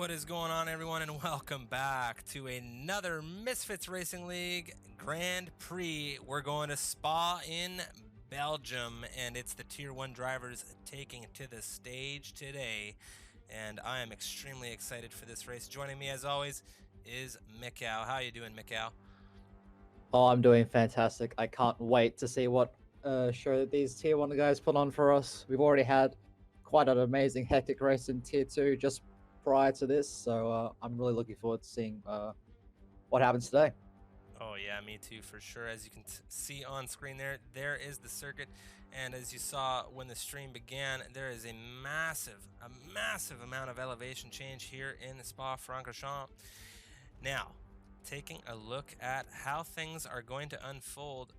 What is going on, everyone, and welcome back to another Misfits Racing League Grand Prix. We're going to Spa in Belgium, and it's the Tier 1 drivers taking to the stage today. And I am extremely excited for this race. Joining me, as always, is Mikau. How you doing, Mikau? Oh, I'm doing fantastic. I can't wait to see what show that these Tier 1 guys put on for us. We've already had quite an amazing hectic race in Tier 2 just prior to this, so I'm really looking forward to seeing what happens today. Oh yeah, me too, for sure. As you can see on screen there is the circuit, and as you saw when the stream began, there is a massive amount of elevation change here in Spa-Francorchamps. Now, taking a look at how things are going to unfold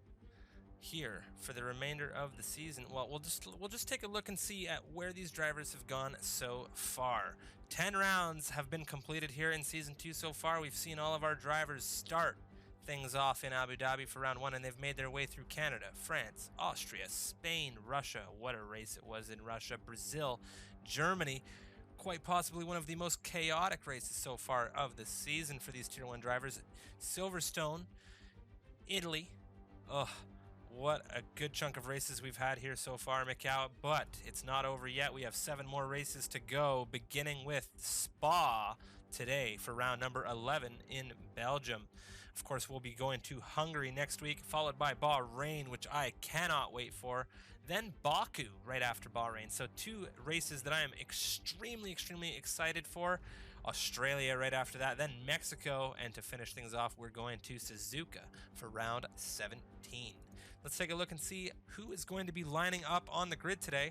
here for the remainder of the season. Well, we'll just take a look and see at where these drivers have gone so far. 10 rounds have been completed here in season 2 so far. We've seen all of our drivers start things off in Abu Dhabi for round 1, and they've made their way through Canada, France, Austria, Spain, Russia. What a race it was in Russia, Brazil, Germany. Quite possibly one of the most chaotic races so far of the season for these Tier 1 drivers. Silverstone, Italy. Ugh, what a good chunk of races we've had here so far, Macau, but it's not over yet. We have 7 more races to go, beginning with Spa today for round number 11 in Belgium. Of course, we'll be going to Hungary next week, followed by Bahrain, which I cannot wait for. Then Baku right after Bahrain. So 2 races that I am extremely excited for. Australia right after that, then Mexico, and to finish things off, we're going to Suzuka for round 17. Let's take a look and see who is going to be lining up on the grid today.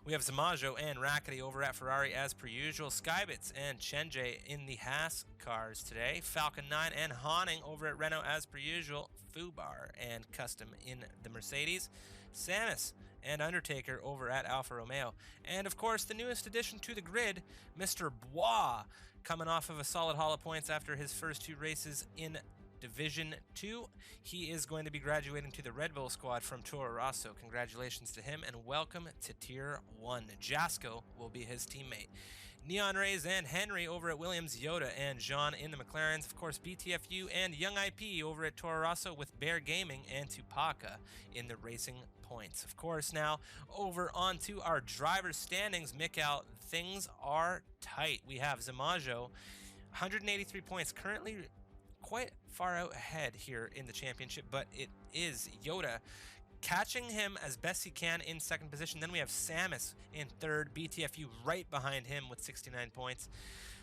We have Zamajo and Rackety over at Ferrari as per usual. Skybits and Chenje in the Haas cars today. Falcon 9 and Hawning over at Renault as per usual. Fubar and Custom in the Mercedes. Samus and Undertaker over at Alfa Romeo. And of course, the newest addition to the grid, Mr. Bois, coming off of a solid haul of points after his first 2 races in Division 2. He is going to be graduating to the Red Bull squad from Toro Rosso. Congratulations to him and welcome to Tier 1. Jasko will be his teammate. Neon Rays and Henry over at Williams, Yoda and Jean in the McLarens. Of course, BTFU and Young IP over at Toro Rosso with Bear Gaming and Tupaka in the Racing Points. Of course, now over onto our driver standings. Mikal, things are tight. We have Zamajo, 183 points, currently quite far out ahead here in the championship, but it is Yoda catching him as best he can in second position. Then we have Samus in third, BTFU right behind him with 69 points.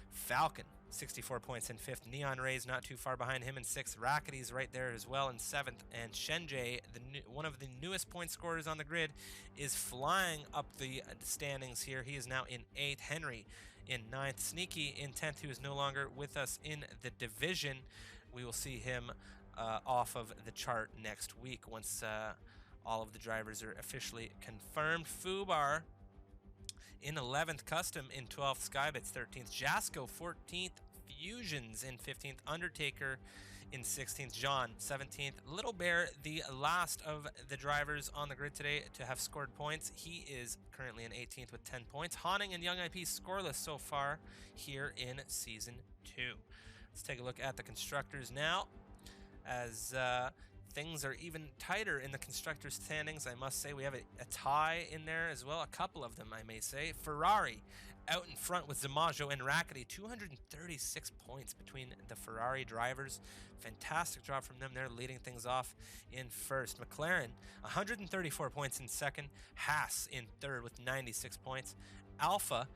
Falcon, 64 points in fifth. Neon Rays not too far behind him in sixth. Rackety's right there as well in seventh. And Shenjay, one of the newest point scorers on the grid, is flying up the standings here. He is now in eighth. Henry in ninth. Sneaky in 10th, who is no longer with us in the division. We will see him off of the chart next week once all of the drivers are officially confirmed. Fubar in 11th, Custom in 12th, Skybits 13th, Jasko 14th, Fusions in 15th, Undertaker in 16th, John 17th, Little Bear, the last of the drivers on the grid today to have scored points. He is currently in 18th with 10 points. Hawning and Young IP scoreless so far here in Season 2. Let's take a look at the constructors now, as things are even tighter in the constructors standings. I must say we have a tie in there as well, a couple of them I may say. Ferrari out in front with Zamajo and Rackety, 236 points between the Ferrari drivers. Fantastic job from them. They're leading things off in first. McLaren, 134 points in second. Haas in third with 96 points. Alpha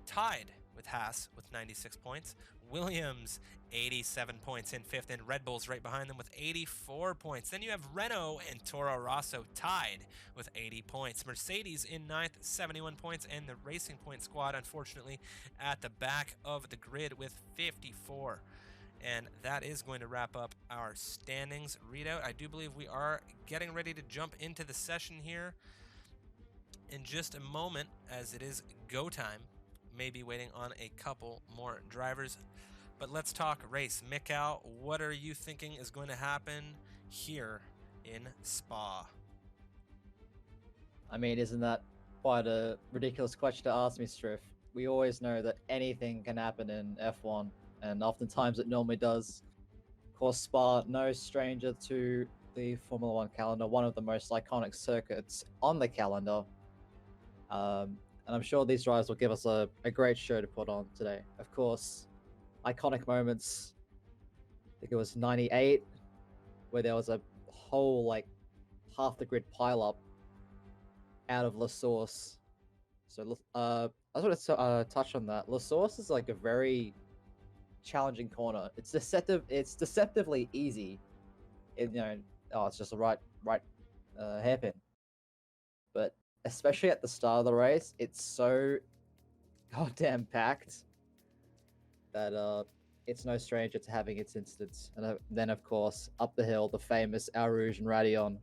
tied with Haas with 96 points. Williams, 87 points in fifth, and Red Bull's right behind them with 84 points. Then you have Renault and Toro Rosso tied with 80 points. Mercedes in ninth, 71 points, and the Racing Point squad, unfortunately, at the back of the grid with 54. And that is going to wrap up our standings readout. I do believe we are getting ready to jump into the session here in just a moment, as it is go time. Maybe waiting on a couple more drivers, but let's talk race. Mikal, what are you thinking is going to happen here in Spa? I mean, isn't that quite a ridiculous question to ask me, Striff? we always know that anything can happen in F1, and oftentimes it normally does. Of course, Spa, no stranger to the Formula One calendar, one of the most iconic circuits on the calendar. And I'm sure these drivers will give us a great show to put on today. Of course, iconic moments. I think it was 98, where there was a whole, like, half the grid pileup out of La Source. So, I just want to touch on that. La Source is like a very challenging corner. It's deceptive. It's deceptively easy. It's just a right hairpin. But especially at the start of the race, it's so goddamn packed that it's no stranger to having its incidents. And then, of course, up the hill, the famous Al Rouge and Radion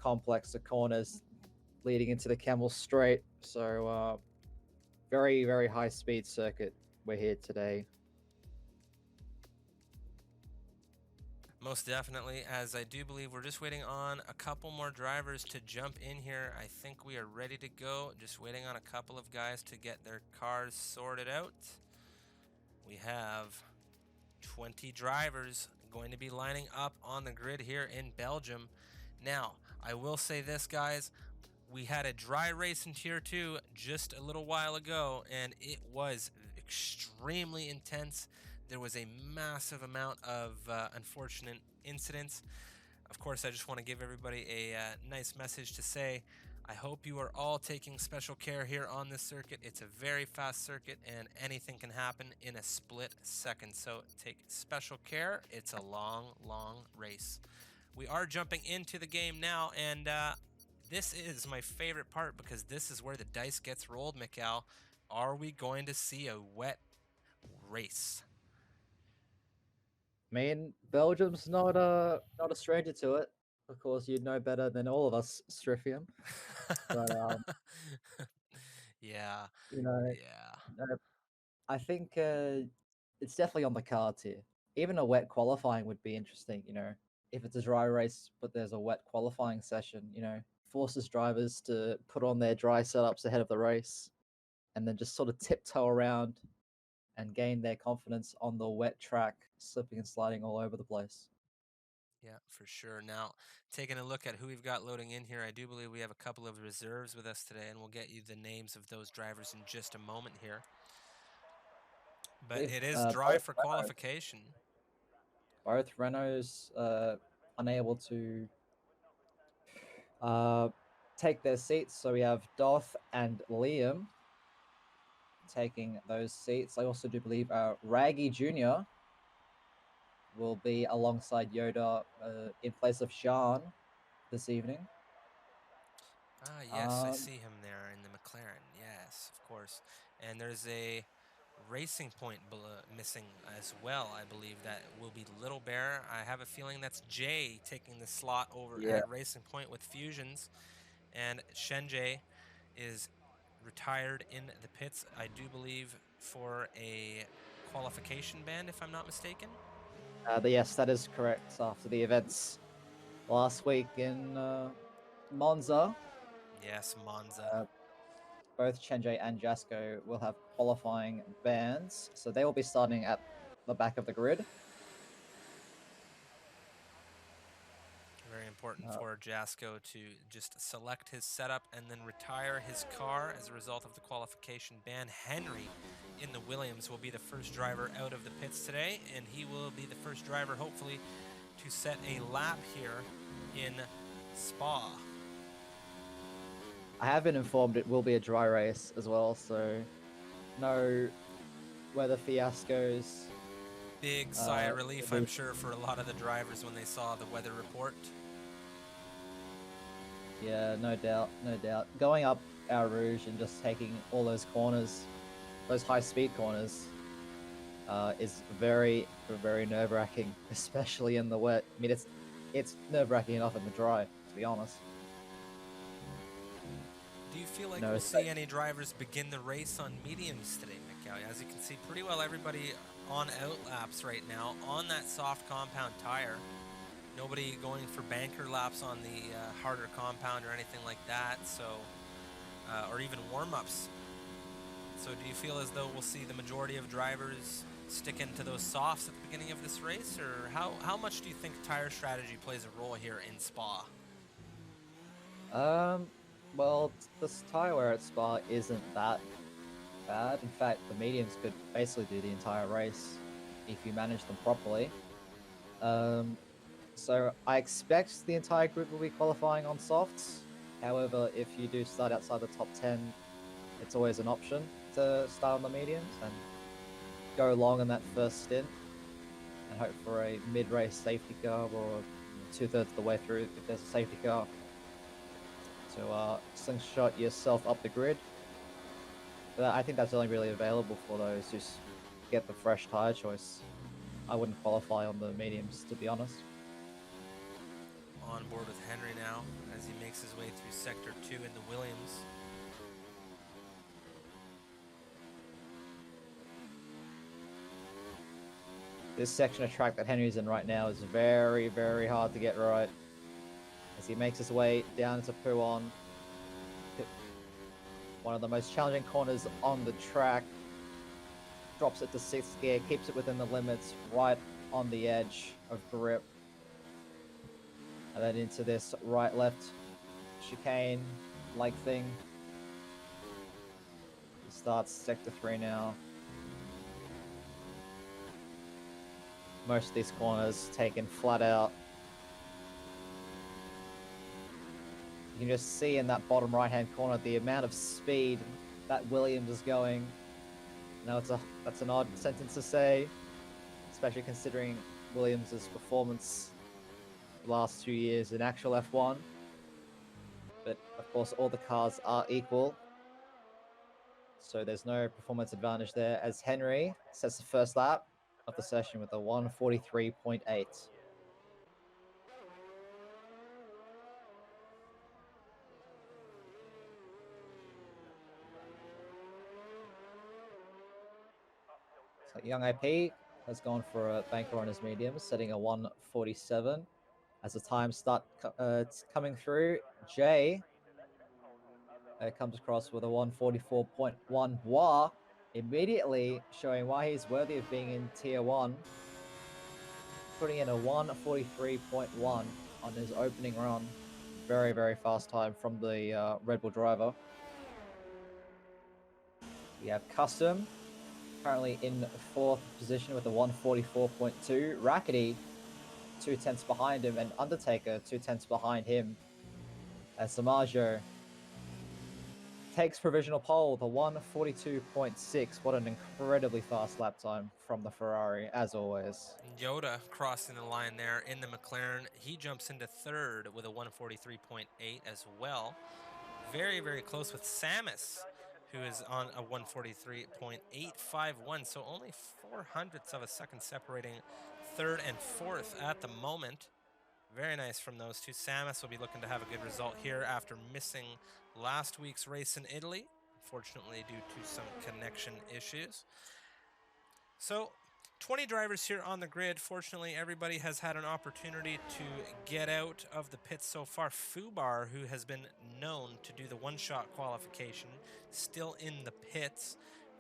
complex of corners leading into the Camel Straight. So, very, very high speed circuit we're here today. Most definitely, as I do believe we're just waiting on a couple more drivers to jump in here. I think we are ready to go. Just waiting on a couple of guys to get their cars sorted out. We have 20 drivers going to be lining up on the grid here in Belgium. Now, I will say this, guys. We had a dry race in Tier 2 just a little while ago, and it was extremely intense. There was a massive amount of unfortunate incidents. Of course, I just want to give everybody a nice message to say, I hope you are all taking special care here on this circuit. It's a very fast circuit, and anything can happen in a split second. So take special care. It's a long, long race. We are jumping into the game now, and this is my favorite part because this is where the dice gets rolled, Mikhail. Are we going to see a wet race? I mean, Belgium's not a stranger to it. Of course, you'd know better than all of us, Stryfium. But yeah, you know, yeah. I think it's definitely on the cards here. Even a wet qualifying would be interesting. If it's a dry race, but there's a wet qualifying session. Forces drivers to put on their dry setups ahead of the race, and then just sort of tiptoe around and gain their confidence on the wet track, slipping and sliding all over the place. Yeah, for sure. Now, taking a look at who we've got loading in here, I do believe we have a couple of reserves with us today, and we'll get you the names of those drivers in just a moment here. But If it is dry for qualification. Both Renaults unable to take their seats, so we have Doth and Liam taking those seats. I also do believe Raggy Jr. will be alongside Yoda in place of Sean this evening. Ah, yes, I see him there in the McLaren. Yes, of course. And there's a Racing Point missing as well. I believe that will be Little Bear. I have a feeling that's Jay taking the slot over at Racing Point with Fusions. And Shenjay is retired in the pits, I do believe, for a qualification ban, if I'm not mistaken. Yes, that is correct. After the events last week in Monza. Yes, Monza. Both Chenjay and Jasco will have qualifying bans, so they will be starting at the back of the grid. Very important for Jasco to just select his setup and then retire his car as a result of the qualification ban. Henry in the Williams will be the first driver out of the pits today, and he will be the first driver, hopefully, to set a lap here in Spa. I have been informed it will be a dry race as well, so no weather fiascos. Big sigh of relief, I'm sure, for a lot of the drivers when they saw the weather report. Yeah, no doubt, no doubt. Going up Al Rouge and just taking all those corners, those high-speed corners, is very, very nerve-wracking, especially in the wet. I mean, it's nerve-wracking enough in the dry, to be honest. Do you feel like we'll see any drivers begin the race on mediums today, Mikhail? As you can see, pretty well everybody on out laps right now on that soft compound tire. Nobody going for banker laps on the harder compound or anything like that. So or even warm-ups. So do you feel as though we'll see the majority of drivers stick into those softs at the beginning of this race, or how much do you think tire strategy plays a role here in Spa? Well, this tire wear at Spa isn't that bad. In fact, the mediums could basically do the entire race if you manage them properly. So I expect the entire group will be qualifying on softs. However, if you do start outside the top 10, it's always an option to start on the mediums and go long in that first stint and hope for a mid-race safety car or 2/3 of the way through if there's a safety car to slingshot yourself up the grid. But I think that's only really available for those who get the fresh tire choice. I wouldn't qualify on the mediums, to be honest. On board with Henry now as he makes his way through Sector 2 in the Williams. This section of track that Henry's in right now is very, very hard to get right. As he makes his way down to Puon. One of the most challenging corners on the track. Drops it to 6th gear, keeps it within the limits, right on the edge of grip. And then into this right-left chicane like thing. He starts Sector 3 now. Most of these corners taken flat out. You can just see in that bottom right-hand corner the amount of speed that Williams is going. Now that's an odd sentence to say, especially considering Williams' performance the last 2 years in actual F1. But of course, all the cars are equal, so there's no performance advantage there. As Henry sets the first lap of the session with a 1:43.8. So Young AP has gone for a banker on his mediums, setting a 1:47. As the times start coming through, Jay comes across with a 1:44.1 Bois, immediately showing why he's worthy of being in Tier 1, putting in a 1:43.1 on his opening run. Very, very fast time from the Red Bull driver. We have Custom, currently in 4th position with a 1:44.2. Rackety, 2/10 behind him, and Undertaker, 2/10 behind him. As Samajo takes provisional pole with a 1:42.6. What an incredibly fast lap time from the Ferrari, as always. Yoda crossing the line there in the McLaren. He jumps into 3rd with a 1:43.8 as well. Very, very close with Samus, who is on a 1:43.851. So only 0.04 of a second separating 3rd and 4th at the moment. Very nice from those two. Samus will be looking to have a good result here after missing last week's race in Italy, unfortunately due to some connection issues. So 20 drivers here on the grid. Fortunately, everybody has had an opportunity to get out of the pits so far. Fubar, who has been known to do the one-shot qualification, still in the pits.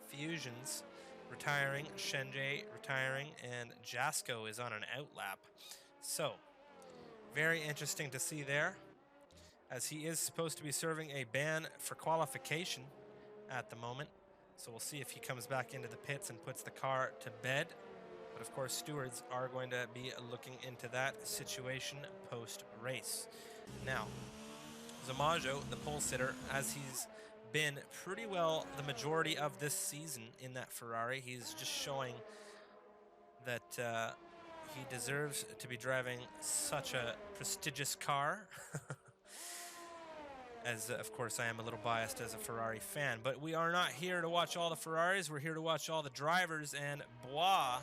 Fusions retiring, Shenjay retiring, and Jasko is on an outlap. So very interesting to see there, as he is supposed to be serving a ban for qualification at the moment. So we'll see if he comes back into the pits and puts the car to bed. But of course, stewards are going to be looking into that situation post-race. Now, Zamajo, the pole sitter, as he's been pretty well the majority of this season in that Ferrari, he's just showing that he deserves to be driving such a prestigious car. As, of course, I am a little biased as a Ferrari fan. But we are not here to watch all the Ferraris. We're here to watch all the drivers. And Bois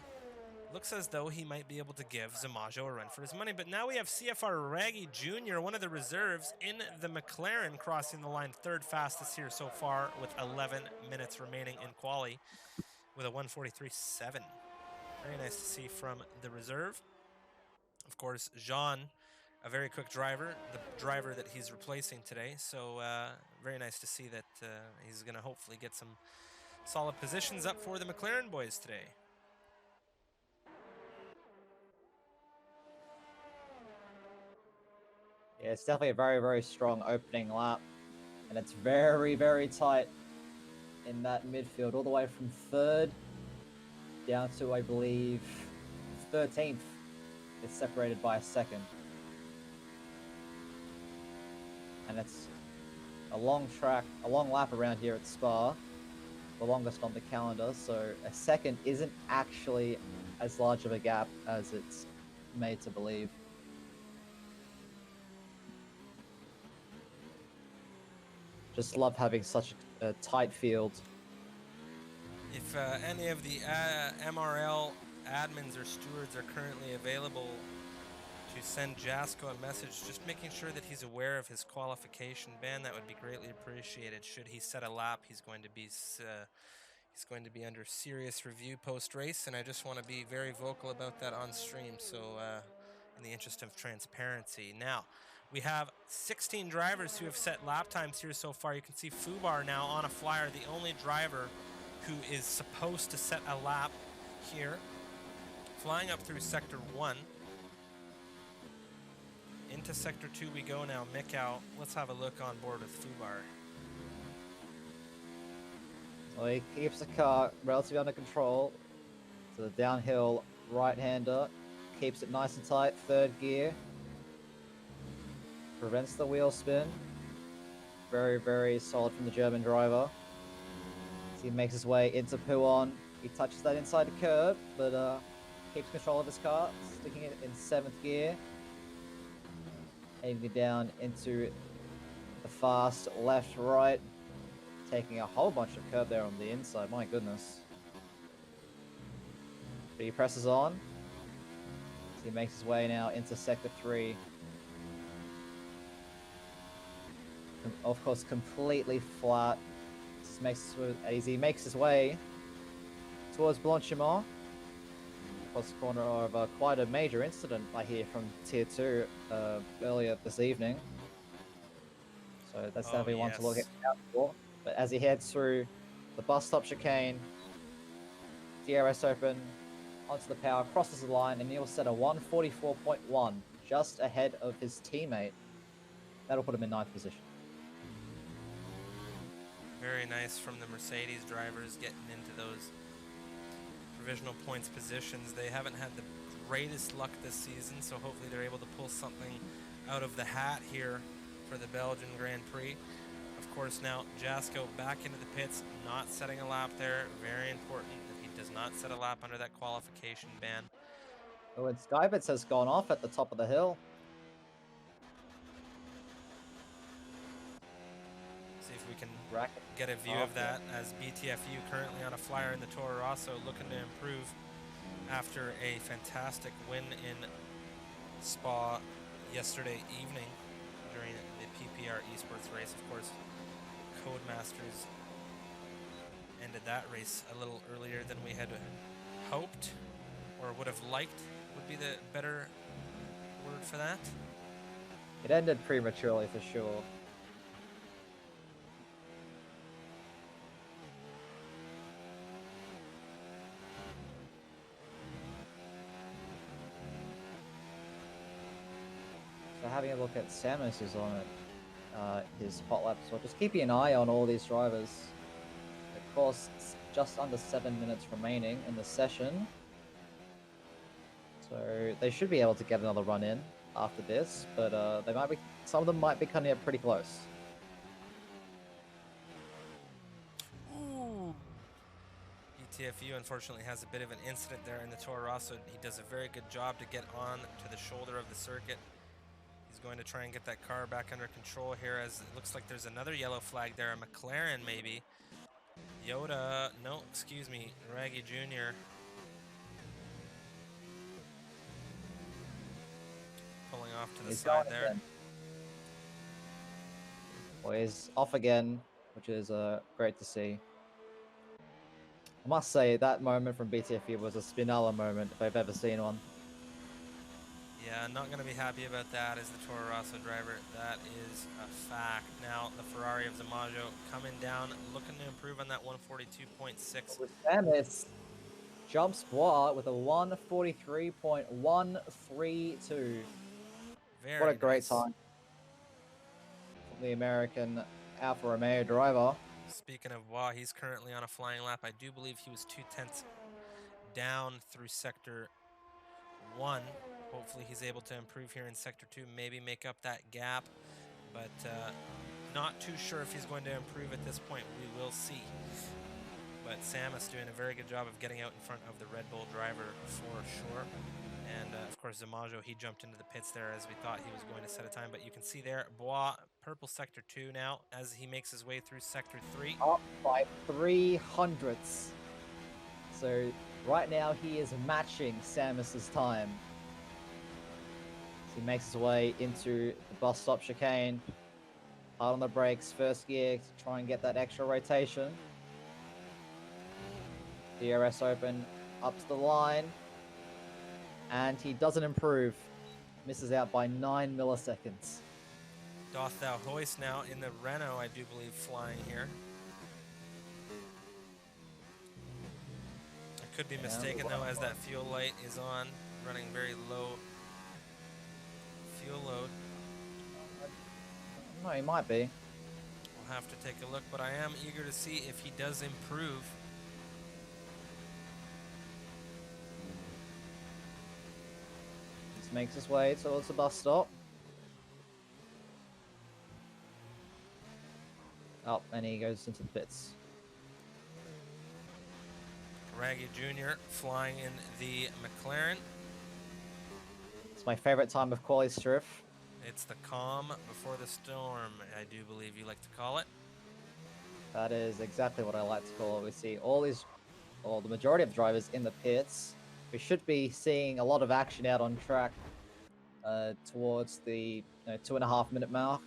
looks as though he might be able to give Zamajo a run for his money. But now we have CFR Raggy Jr., one of the reserves in the McLaren, crossing the line 3rd fastest here so far with 11 minutes remaining in quali with a 1:43.7. Very nice to see from the reserve. Of course, Jean a very quick driver, the driver that he's replacing today. So very nice to see that he's going to hopefully get some solid positions up for the McLaren boys today. Yeah, it's definitely a very, very strong opening lap. And it's very, very tight in that midfield, all the way from 3rd down to, I believe, 13th. It's separated by a second. And it's a long track, a long lap around here at Spa, the longest on the calendar, so a second isn't actually as large of a gap as it's made to believe. Just love having such a tight field. If any of the MRL admins or stewards are currently available to send Jasko a message, just making sure that he's aware of his qualification ban, that would be greatly appreciated. Should he set a lap, he's going to be under serious review post-race, and I just want to be very vocal about that on stream, so in the interest of transparency. Now, we have 16 drivers who have set lap times here so far. You can see Fubar now on a flyer, the only driver who is supposed to set a lap here. Flying up through Sector 1. Into Sector 2 we go now. Mikau, let's have a look on board with Fubar. Well, he keeps the car relatively under control. So the downhill right-hander keeps it nice and tight, 3rd gear. Prevents the wheel spin. Very, very solid from the German driver. As he makes his way into Puon. He touches that inside the curb, but keeps control of his car, sticking it in 7th gear. Heading down into the fast left-right. Taking a whole bunch of curb there on the inside, my goodness. But he presses on. So he makes his way now into Sector 3. Of course, completely flat. As he makes his way towards Blanchimont. Across the corner of quite a major incident I hear from Tier 2 earlier this evening. So that's definitely one to look out for. But as he heads through the bus stop chicane, DRS open, onto the power, crosses the line, and he'll set a 144.1, just ahead of his teammate. That'll put him in 9th position. Very nice from the Mercedes drivers getting into those provisional points positions. They haven't had the greatest luck this season, so hopefully they're able to pull something out of the hat here for the Belgian Grand Prix. Of course, now Jasko back into the pits, not setting a lap there. Very important that he does not set a lap under that qualification ban. Oh, and Skybits has gone off at the top of the hill. See if we can get a view of that, as BTFU currently on a flyer in the Toro Rosso, looking to improve after a fantastic win in Spa yesterday evening during the PPR esports race. Of course, Codemasters ended that race a little earlier than we had hoped, or would have liked, would be the better word for that. It ended prematurely for sure. So having a look at Samus, who's on it, his hot lap, so just keeping an eye on all these drivers. Of course, it's just under 7 minutes remaining in the session, so they should be able to get another run in after this, but some of them might be cutting it pretty close. Ooh. BTFU unfortunately has a bit of an incident there in the Toro Rosso. He does a very good job to get on to the shoulder of the circuit. He's going to try and get that car back under control here, as it looks like there's another yellow flag there, a McLaren maybe. Yoda, no, excuse me, Raggy Jr. Pulling off to the side there. Again. Well, he's off again, which is great to see. I must say, that moment from BTFU was a Spinella moment, if I've ever seen one. Yeah, not going to be happy about that as the Toro Rosso driver. That is a fact. Now, the Ferrari of Zamajo coming down, looking to improve on that 142.6. Samus jumps Bois with a 143.132. Very What a great nice. time from the American Alfa Romeo driver. Speaking of Wah, he's currently on a flying lap. I do believe he was 2/10 down through sector 1. Hopefully he's able to improve here in sector 2, maybe make up that gap, but not too sure if he's going to improve at this point. We will see. But Samus doing a very good job of getting out in front of the Red Bull driver for sure. And of course, Zamajo, he jumped into the pits there as we thought he was going to set a time. But you can see there, Bois, purple sector 2 now as he makes his way through sector 3. Up by 300ths. So right now he is matching Samus's time. So he makes his way into the bus stop chicane. Hard on the brakes, first gear to try and get that extra rotation. DRS open, up to the line. And he doesn't improve. Misses out by 9 milliseconds. Doth thou hoist now in the Renault, I do believe, flying here. I could be mistaken though, as that fuel light is on, running very low fuel load. No, he might be. We'll have to take a look, but I am eager to see if he does improve. Just makes his way towards the bus stop. Oh, and he goes into the pits. Raggy Jr. flying in the McLaren. It's my favorite time of quali striff. It's the calm before the storm, I do believe you like to call it. That is exactly what I like to call it. We see the majority of the drivers in the pits. We should be seeing a lot of action out on track towards the 2.5 minute mark.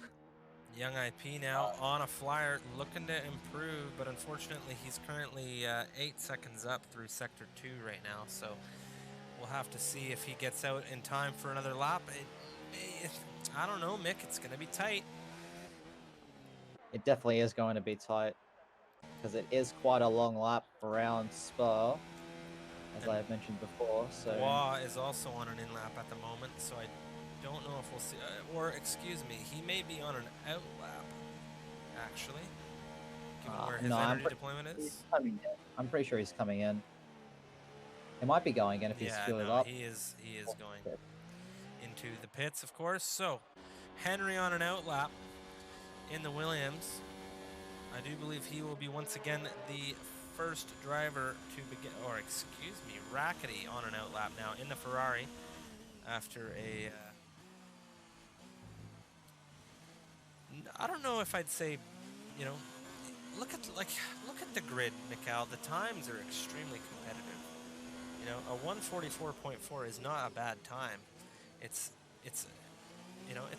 Young IP now on a flyer, looking to improve, but unfortunately he's currently 8 seconds up through sector 2 right now, so we'll have to see if he gets out in time for another lap. I don't know, Mick, it's going to be tight. It definitely is going to be tight, because it is quite a long lap around Spa, as I have mentioned before. So Wah is also on an in-lap at the moment, so I don't know if we'll see, or excuse me, he may be on an out lap, actually, given where his energy deployment is. I'm pretty sure he's coming in. He might be going in if he's fueled up. He is going into the pits, of course. So Henry on an out lap in the Williams. I do believe he will be once again the first driver to begin, or excuse me, Rackety on an out lap now in the Ferrari after a I don't know if I'd say, look at the grid, Mikal. The times are extremely competitive. A 144.4 is not a bad time. It's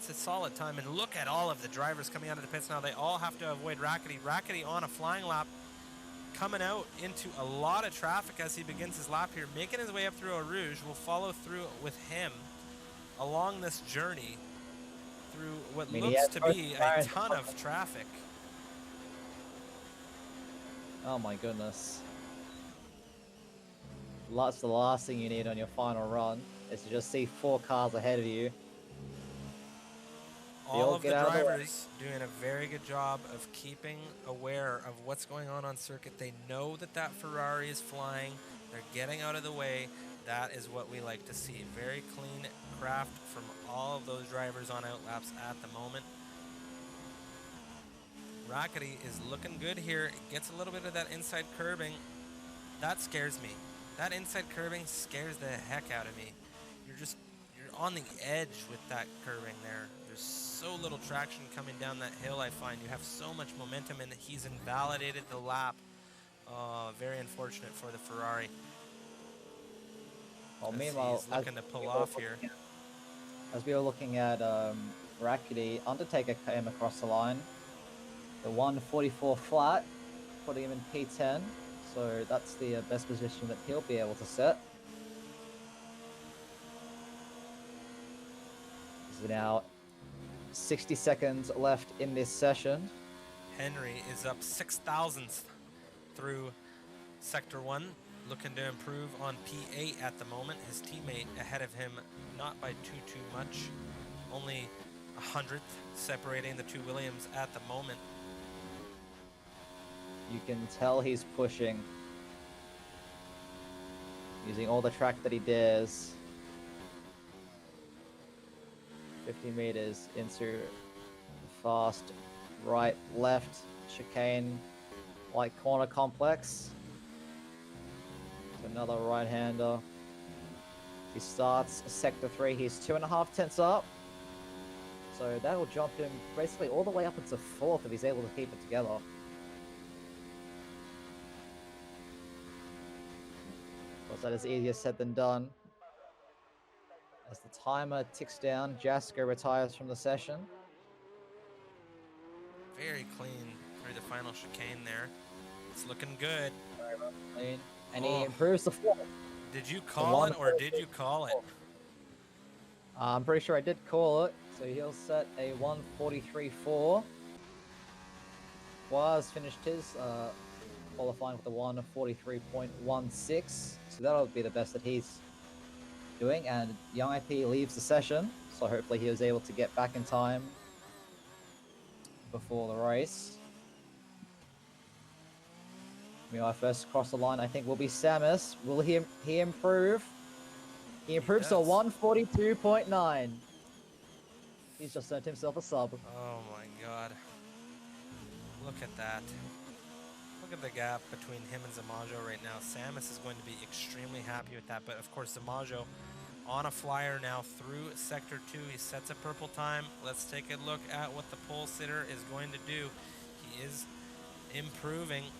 a solid time. And look at all of the drivers coming out of the pits now. They all have to avoid Rackety. Rackety on a flying lap, coming out into a lot of traffic as he begins his lap here, making his way up through Eau Rouge. We'll follow through with him along this journey through what looks to be a ton of traffic. Oh my goodness. That's the last thing you need on your final run, is to just see 4 cars ahead of you. All of the drivers doing a very good job of keeping aware of what's going on circuit. They know that Ferrari is flying. They're getting out of the way. That is what we like to see. Very clean craft from all of those drivers on out laps at the moment. Rackety is looking good here. It gets a little bit of that inside curbing. That scares me. That inside curbing scares the heck out of me. You're on the edge with that curbing there. There's so little traction coming down that hill, I find. You have so much momentum, and he's invalidated the lap. Very unfortunate for the Ferrari. Well, meanwhile, he's looking to pull off here. As we were looking at Rackety, Undertaker came across the line. The 144 flat, putting him in P10. So that's the best position that he'll be able to set. There's now 60 seconds left in this session. Henry is up 6,000th through Sector 1, looking to improve on P8 at the moment. His teammate ahead of him, not by too much, only 100th separating the two Williams at the moment. You can tell he's pushing, using all the track that he dares. 50 meters into fast right, left, chicane, light corner complex. Another right-hander. He starts sector 3. He's 2.5 tenths up. So that will jump him basically all the way up into 4th if he's able to keep it together. Of course, that is easier said than done. As the timer ticks down, Jasko retires from the session. Very clean through the final chicane there. It's looking good. Clean. And he improves the 4th. Did you call it or did you call it? I'm pretty sure I did call it. So he'll set a 1:43.4. Was finished his qualifying with a 1:43.16. So that'll be the best that he's doing. And Young IP leaves the session. So hopefully he was able to get back in time before the race. Our first across the line, I think, will be Samus. Will he improve? He improves to 1:42.9. He's just earned himself a sub. Oh my god. Look at that. Look at the gap between him and Zamajo right now. Samus is going to be extremely happy with that, but of course Zamajo on a flyer now through Sector 2. He sets a purple time. Let's take a look at what the pole sitter is going to do. He is improving.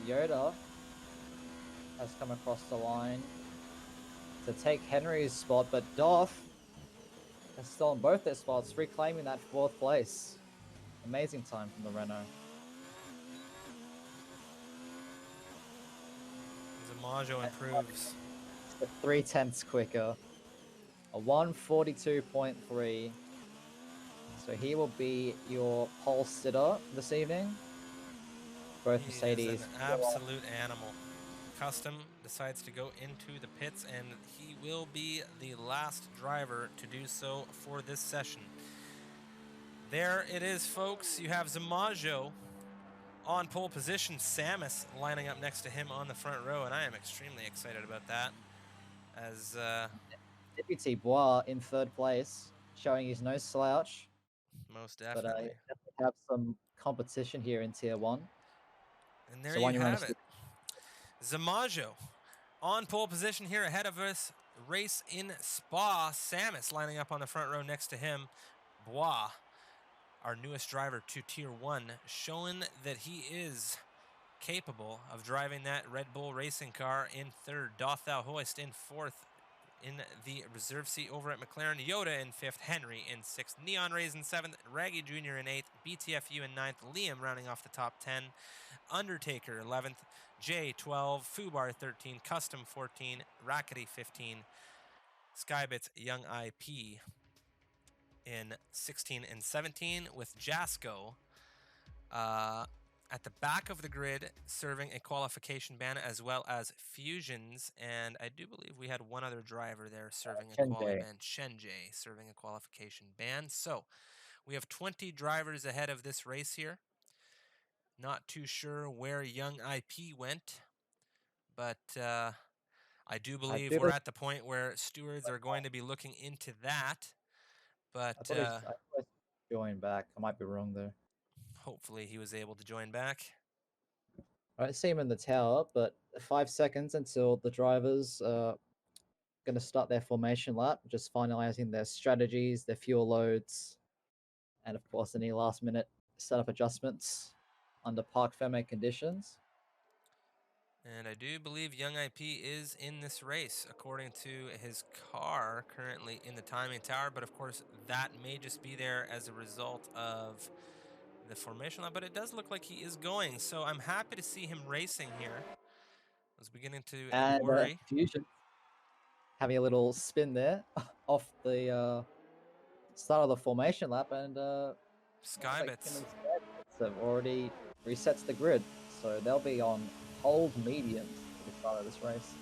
Yoda has come across the line to take Henry's spot, but Doth has stolen both their spots, reclaiming that 4th place. Amazing time from the Renault. Zamajo improves. 3 tenths quicker. A 1:42.3. So he will be your pole sitter this evening. Both Mercedes. Is an absolute animal. Custom decides to go into the pits, and he will be the last driver to do so for this session. There it is, folks. You have Zamajo on pole position, Samus lining up next to him on the front row, and I am extremely excited about that. As Deputy Bois in 3rd place, showing he's no slouch. Most definitely. But I definitely have some competition here in Tier 1. And there you have it. Zamajo on pole position here ahead of us. Race in Spa. Samus lining up on the front row next to him. Bois, our newest driver to Tier 1, showing that he is capable of driving that Red Bull racing car in 3rd. Doth Thou Hoist in 4th. In the reserve seat over at McLaren. Yoda in 5th. Henry in 6th. Neon Rays in 7th. Raggy Jr. in 8th. BTFU in 9th. Liam rounding off the top 10. Undertaker 11th. Jay 12. Fubar 13. Custom 14. Rackety 15. Skybits Young IP in 16 and 17, with Jasko at the back of the grid serving a qualification ban, as well as Fusions, and I do believe we had one other driver there serving a quali ban. Shenjay serving a qualification ban. So we have 20 drivers ahead of this race here. Not too sure where Young IP went, but I do believe we're at the point where stewards are going to be looking into that. But I thought he joined back. I might be wrong there. Hopefully he was able to join back. I see him in the tower, but 5 seconds until the drivers are going to start their formation lap, just finalizing their strategies, their fuel loads, and of course any last-minute setup adjustments under park ferment conditions. And I do believe Young IP is in this race, according to his car currently in the timing tower. But of course, that may just be there as a result of the formation lap. But it does look like he is going. So I'm happy to see him racing here. I was beginning to worry. Fusion having a little spin there off the start of the formation lap, and looks like Skybits. Tim and Skybits have already resets the grid, so they'll be on hold mediums for the start of this race.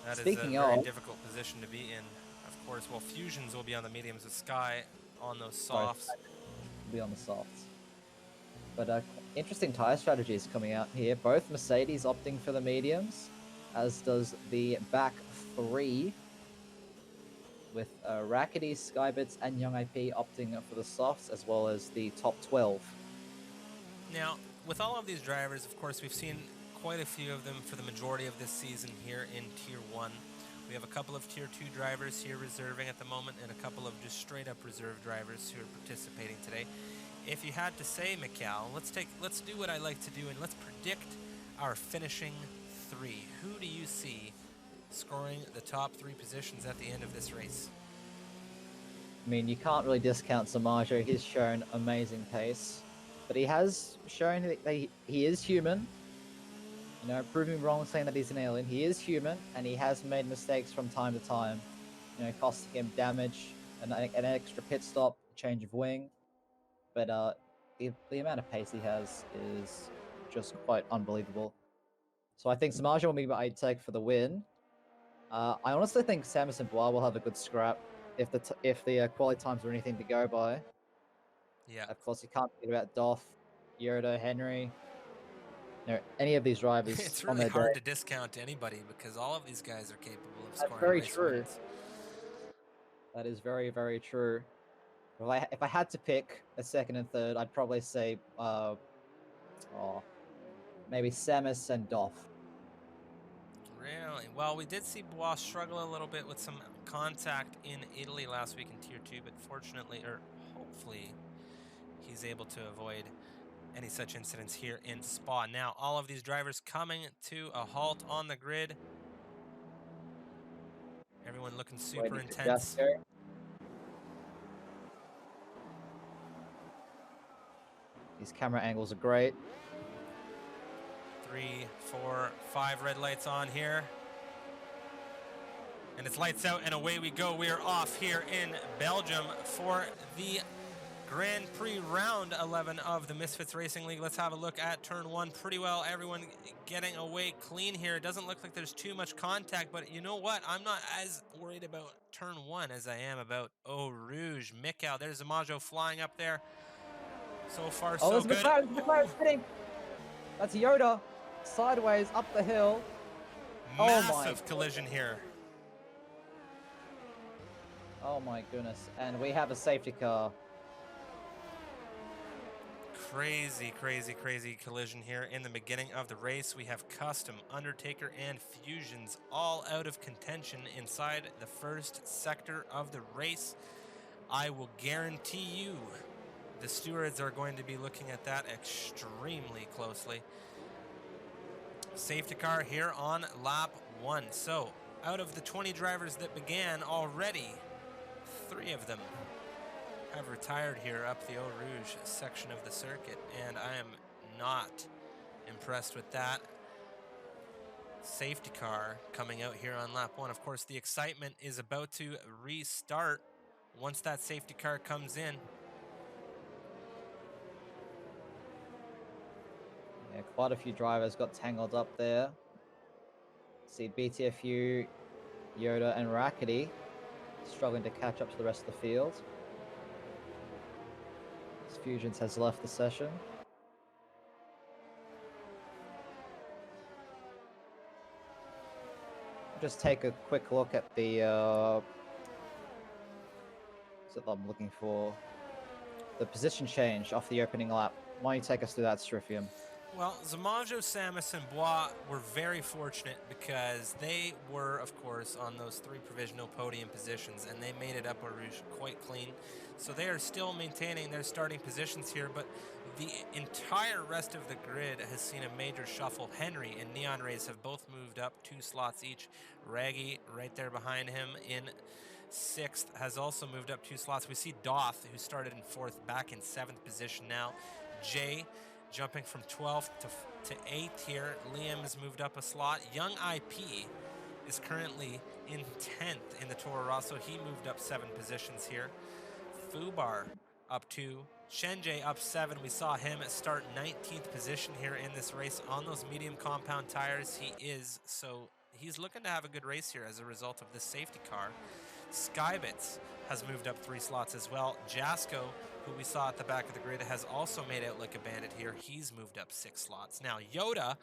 That is a Speaking very of, difficult position to be in. Of course, well, Fusions will be on the mediums with Sky on those sorry, softs. will be on the softs. But interesting tyre strategies coming out here. Both Mercedes opting for the mediums, as does the back three, with Rackety, Skybits, and Young IP opting for the softs, as well as the top 12. Now, with all of these drivers, of course, we've seen quite a few of them for the majority of this season here in Tier 1. We have a couple of Tier 2 drivers here reserving at the moment, and a couple of just straight-up reserve drivers who are participating today. If you had to say, Mikal, let's do what I like to do, and let's predict our finishing three. Who do you see scoring the top 3 positions at the end of this race? I mean, you can't really discount Samajo. He's shown amazing pace, but he has shown that he is human. You know, proving wrong saying that he's an alien. He is human, and he has made mistakes from time to time. You know, costing him damage, an extra pit stop, change of wing. But the amount of pace he has is just quite unbelievable. So I think Samajo will be my take for the win. I honestly think Samus and Bois will have a good scrap if the quality times are anything to go by. Yeah. Of course, you can't forget about Doff, Yoda, Henry. You know, any of these drivers. It's on really their hard day. to discount anybody because all of these guys are capable of That's scoring very race true. wins. That is very, very true. If I had to pick a second and third, I'd probably say maybe Samus and Doff. Really? Well, we did see Bois struggle a little bit with some contact in Italy last week in Tier 2, but fortunately, or hopefully, he's able to avoid any such incidents here in Spa. Now, all of these drivers coming to a halt on the grid. Everyone looking super intense. These camera angles are great. 3, 4, 5 red lights on here. And it's lights out and away we go. We are off here in Belgium for the Grand Prix round 11 of the Misfits Racing League. Let's have a look at turn 1. Pretty well everyone getting away clean here. It doesn't look like there's too much contact, but you know what? I'm not as worried about turn 1 as I am about Eau Rouge. Mikal, there's Amajo flying up there. So far, so good. McLaren's spinning. That's Yoda. Sideways, up the hill. Massive collision here. Oh my goodness. And we have a safety car. Crazy, crazy, crazy collision here in the beginning of the race. We have Custom, Undertaker, and Fusions all out of contention inside the first sector of the race. I will guarantee you the stewards are going to be looking at that extremely closely. Safety car here on lap 1. So, out of the 20 drivers that began already, 3 of them have retired here up the Eau Rouge section of the circuit, and I am not impressed with that. Safety car coming out here on lap 1. Of course, the excitement is about to restart once that safety car comes in. Yeah, quite a few drivers got tangled up there. See BTFU, Yoda, and Rackety struggling to catch up to the rest of the field. Fusions has left the session. Just take a quick look at the what's it I'm looking for? The position change off the opening lap. Why don't you take us through that, Stryfium? Well, Zamajo, Samus, and Bois were very fortunate because they were, of course, on those 3 provisional podium positions, and they made it up Eau Rouge quite clean. So they are still maintaining their starting positions here, but the entire rest of the grid has seen a major shuffle. Henry and Neon Rays have both moved up 2 slots each. Raggy, right there behind him in 6th, has also moved up 2 slots. We see Doth, who started in 4th, back in 7th position now. Jay jumping from 12th to 8th here. Liam has moved up a slot. Young IP is currently in 10th in the Toro Rosso. He moved up 7 positions here. Fubar up 2. Shenjay up 7. We saw him start 19th position here in this race on those medium compound tires. So he's looking to have a good race here as a result of this safety car. Skybits has moved up 3 slots as well. Jasko, who we saw at the back of the grid, has also made out like a bandit here. He's moved up 6 slots. Now, Yoda,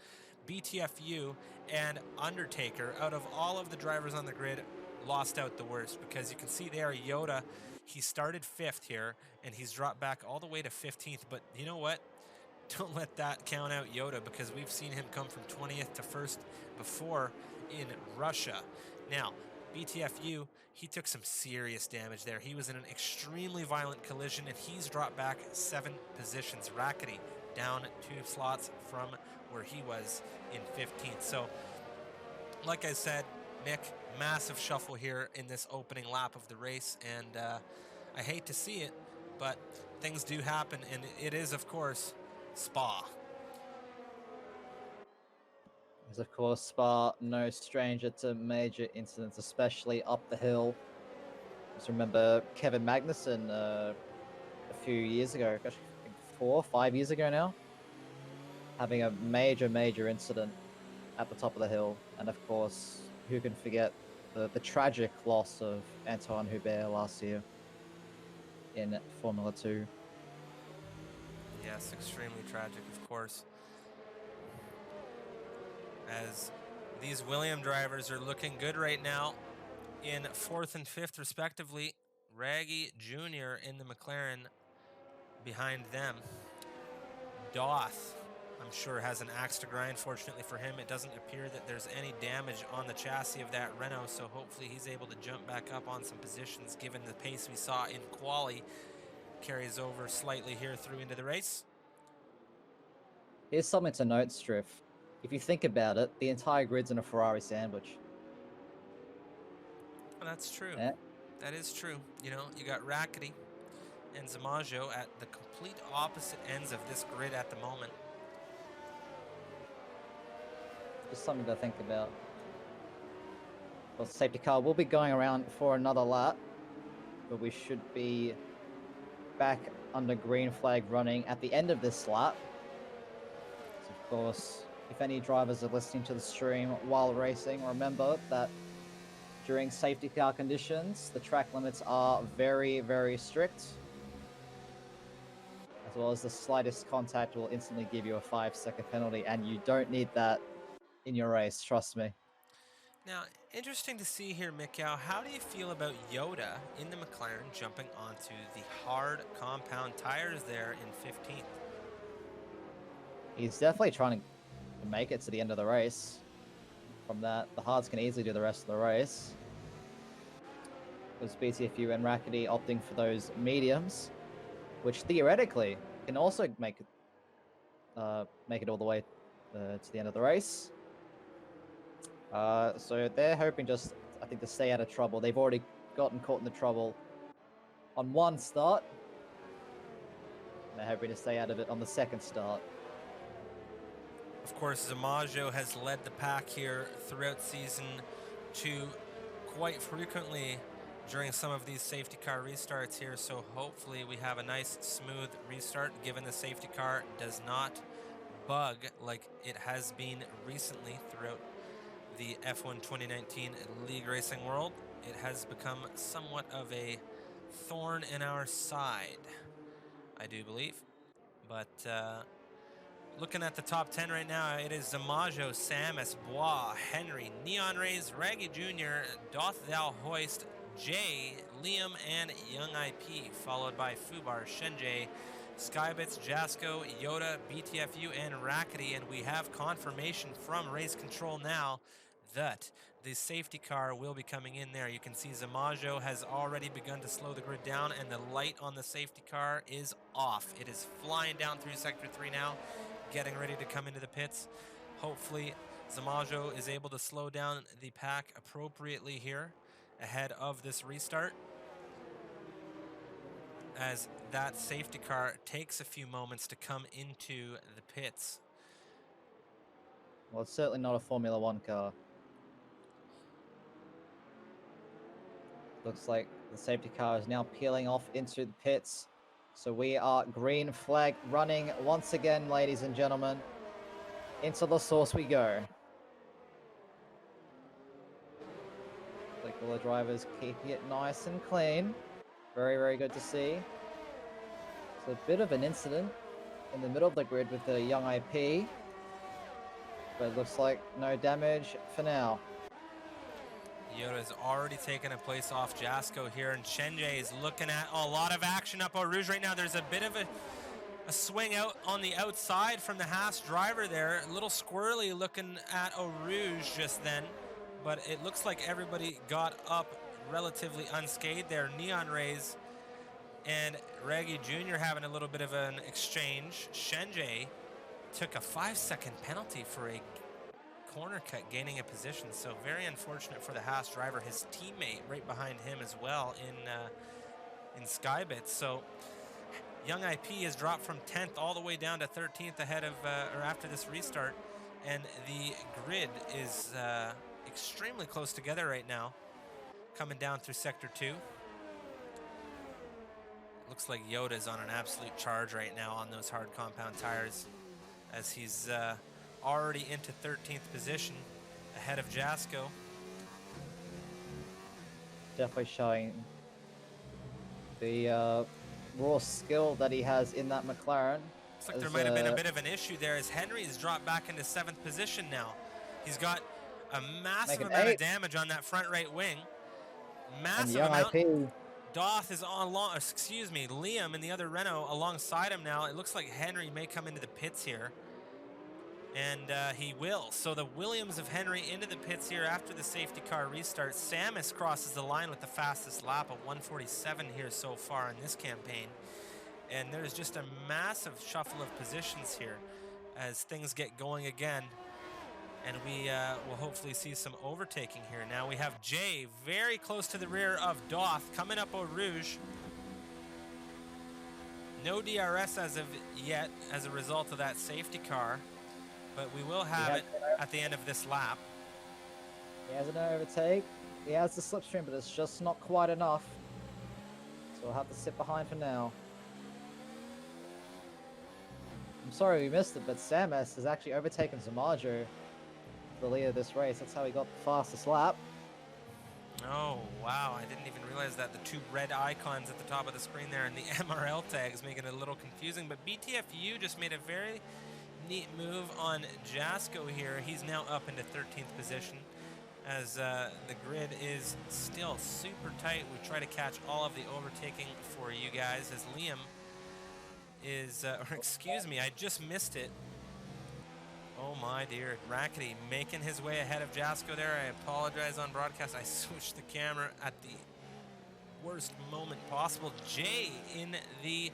BTFU, and Undertaker, out of all of the drivers on the grid, lost out the worst, because you can see there Yoda, he started 5th here, and he's dropped back all the way to 15th. But you know what? Don't let that count out Yoda, because we've seen him come from 20th to 1st before in Russia. Now, BTFU, he took some serious damage there. He was in an extremely violent collision, and he's dropped back 7 positions. Rackety down 2 slots from where he was in 15th. So, like I said, Nick, massive shuffle here in this opening lap of the race, and I hate to see it, but things do happen, and it is, of course, Spa. Is of course Spa no stranger to major incidents, especially up the hill. Just remember Kevin Magnussen a few years ago, gosh, I think 4 or 5 years ago now, having a major incident at the top of the hill. And of course, who can forget the tragic loss of Antoine Hubert last year in Formula 2. Yes, extremely tragic, of course. As these William drivers are looking good right now in 4th and 5th respectively. Raggy Jr. in the McLaren behind them. Doth, I'm sure, has an axe to grind. Fortunately for him, it doesn't appear that there's any damage on the chassis of that Renault, so hopefully he's able to jump back up on some positions given the pace we saw in quali. Carries over slightly here through into the race. Here's something to note, Striff. If you think about it, the entire grid's in a Ferrari sandwich. Well, that's true. Yeah. That is true. You know, you got Rackety and Zamajo at the complete opposite ends of this grid at the moment. Just something to think about. Well, the safety car will be going around for another lap, but we should be back under green flag running at the end of this lap. So of course, if any drivers are listening to the stream while racing, remember that during safety car conditions, the track limits are very strict. As well as the slightest contact will instantly give you a 5-second penalty, and you don't need that in your race, trust me. Now, interesting to see here, Mikau. How do you feel about Yoda in the McLaren jumping onto the hard compound tires there in 15th? He's definitely trying to make it to the end of the race. From that, the hards can easily do the rest of the race. Because BTFU and Rackety opting for those mediums, which theoretically can also make it all the way to the end of the race. So they're hoping just, I think, to stay out of trouble. They've already gotten caught in the trouble on one start. And they're hoping to stay out of it on the second start. Of course, Zamajo has led the pack here throughout season 2 quite frequently during some of these safety car restarts here, so hopefully we have a nice smooth restart given the safety car does not bug like it has been recently throughout the F1 2019 League Racing world. It has become somewhat of a thorn in our side, I do believe. But looking at the top 10 right now, it is Zamajo, Samus, Bois, Henry, Neon Rays, Raggy Jr., Doth Thou Hoist, Jay, Liam, and Young IP, followed by Fubar, Shenjay, Skybits, Jasko, Yoda, BTFU, and Rackety. And we have confirmation from Race Control now that the safety car will be coming in there. You can see Zamajo has already begun to slow the grid down, and the light on the safety car is off. It is flying down through Sector 3 now, getting ready to come into the pits. Hopefully, Zamajo is able to slow down the pack appropriately here ahead of this restart, as that safety car takes a few moments to come into the pits. Well, it's certainly not a Formula 1 car. Looks like the safety car is now peeling off into the pits. So we are green flag running once again, ladies and gentlemen. Into the source we go. Like all the drivers keeping it nice and clean. Very, very good to see. So a bit of an incident in the middle of the grid with the young IP. But it looks like no damage for now. Yoda's already taken a place off Jasko here, and Chenje is looking at a lot of action up Eau Rouge right now. There's a bit of a swing out on the outside from the Haas driver there. A little squirrely looking at Eau Rouge just then, but it looks like everybody got up relatively unscathed there. Neon Rays and Reggie Jr. having a little bit of an exchange. Chenje took a 5-second penalty for a corner cut, gaining a position, so very unfortunate for the Haas driver. His teammate right behind him as well in Skybits. So Young IP has dropped from 10th all the way down to 13th ahead of or after this restart, and the grid is extremely close together right now, coming down through sector 2. Looks like Yoda's on an absolute charge right now on those hard compound tires, as he's already into 13th position ahead of Jasko. Definitely showing the raw skill that he has in that McLaren. Looks like there might have been a bit of an issue there, as Henry has dropped back into 7th position now. He's got a massive amount of damage on that front right wing. Massive amount. IP. Doth is on Liam in the other Renault alongside him now. It looks like Henry may come into the pits here. And he will. So the Williams of Henry into the pits here after the safety car restart. Samus crosses the line with the fastest lap of 1:47 here so far in this campaign. And there's just a massive shuffle of positions here as things get going again. And we will hopefully see some overtaking here. Now we have Jay very close to the rear of Doth coming up Eau Rouge. No DRS as of yet as a result of that safety car, but we will have it at the end of this lap. He has an overtake. He has the slipstream, but it's just not quite enough. So we'll have to sit behind for now. I'm sorry we missed it, but Samus has actually overtaken Zamajo, the leader of this race. That's how he got the fastest lap. Oh, wow. I didn't even realize that. The two red icons at the top of the screen there and the MRL tags making it a little confusing. But BTFU just made a very neat move on Jasko here. He's now up into 13th position as the grid is still super tight. We try to catch all of the overtaking for you guys as Liam is, or excuse me, I just missed it. Oh my dear, Rackety making his way ahead of Jasko there. I apologize on broadcast. I switched the camera at the worst moment possible. Jay in the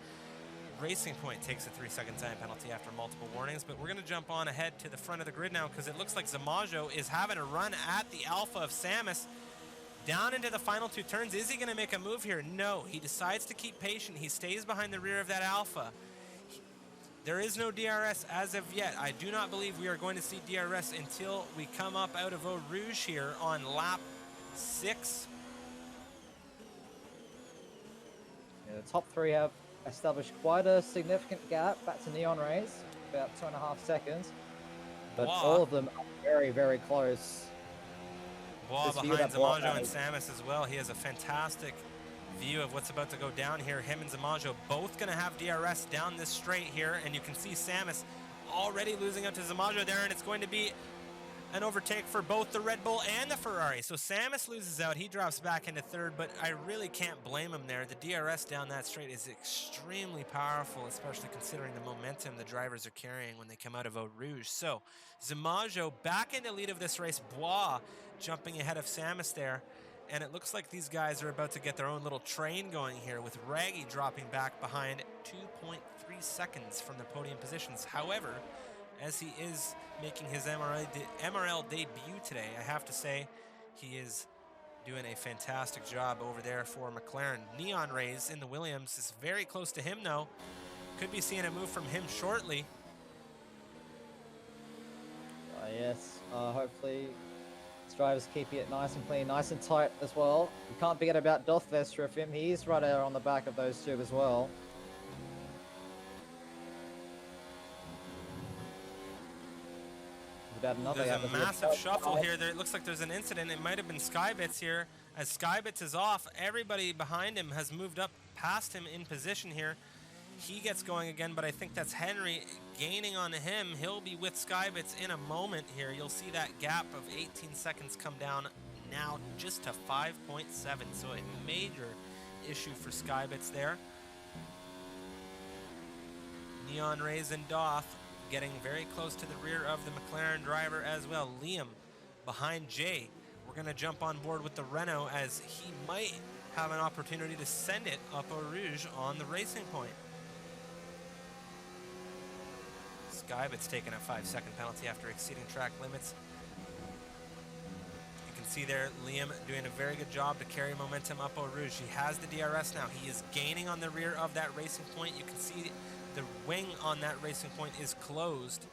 Racing Point takes a 3-second time penalty after multiple warnings, but we're going to jump on ahead to the front of the grid now because it looks like Zamajo is having a run at the Alpha of Samus down into the final 2 turns. Is he going to make a move here? No, he decides to keep patient. He stays behind the rear of that Alpha. There is no DRS as of yet. I do not believe we are going to see DRS until we come up out of Eau Rouge here on lap 6. Yeah, the top 3 have established quite a significant gap back to Neon Rays, about 2.5 seconds. But all of them are very, very close. Bois behind Zamajo and Samus as well. He has a fantastic view of what's about to go down here. Him and Zamajo both going to have DRS down this straight here, and you can see Samus already losing out to Zamajo there, and it's going to be an overtake for both the Red Bull and the Ferrari. So Samus loses out. He drops back into 3rd, but I really can't blame him there. The DRS down that straight is extremely powerful, especially considering the momentum the drivers are carrying when they come out of Eau Rouge. So Zamajo back in the lead of this race. Bois jumping ahead of Samus there. And it looks like these guys are about to get their own little train going here, with Raggy dropping back behind 2.3 seconds from the podium positions. However, as he is making his MRL debut today, I have to say he is doing a fantastic job over there for McLaren. Neon Rays in the Williams is very close to him now. Could be seeing a move from him shortly. Yes, hopefully it's drivers keeping it nice and clean, nice and tight as well. You can't forget about Dothvest with him. He's right there on the back of those two as well. There's a massive shuffle here. It looks like there's an incident. It might have been Skybits here. As Skybits is off, everybody behind him has moved up past him in position here. He gets going again, but I think that's Henry gaining on him. He'll be with Skybits in a moment here. You'll see that gap of 18 seconds come down now just to 5.7. So a major issue for Skybits there. Neon Rays and Doth getting very close to the rear of the McLaren driver as well. Liam behind Jay. We're going to jump on board with the Renault as he might have an opportunity to send it up Eau Rouge on the racing point. Skybit's taking a 5-second penalty after exceeding track limits. You can see there Liam doing a very good job to carry momentum up Eau Rouge. He has the DRS now. He is gaining on the rear of that racing point. You can see the wing on that racing point is closed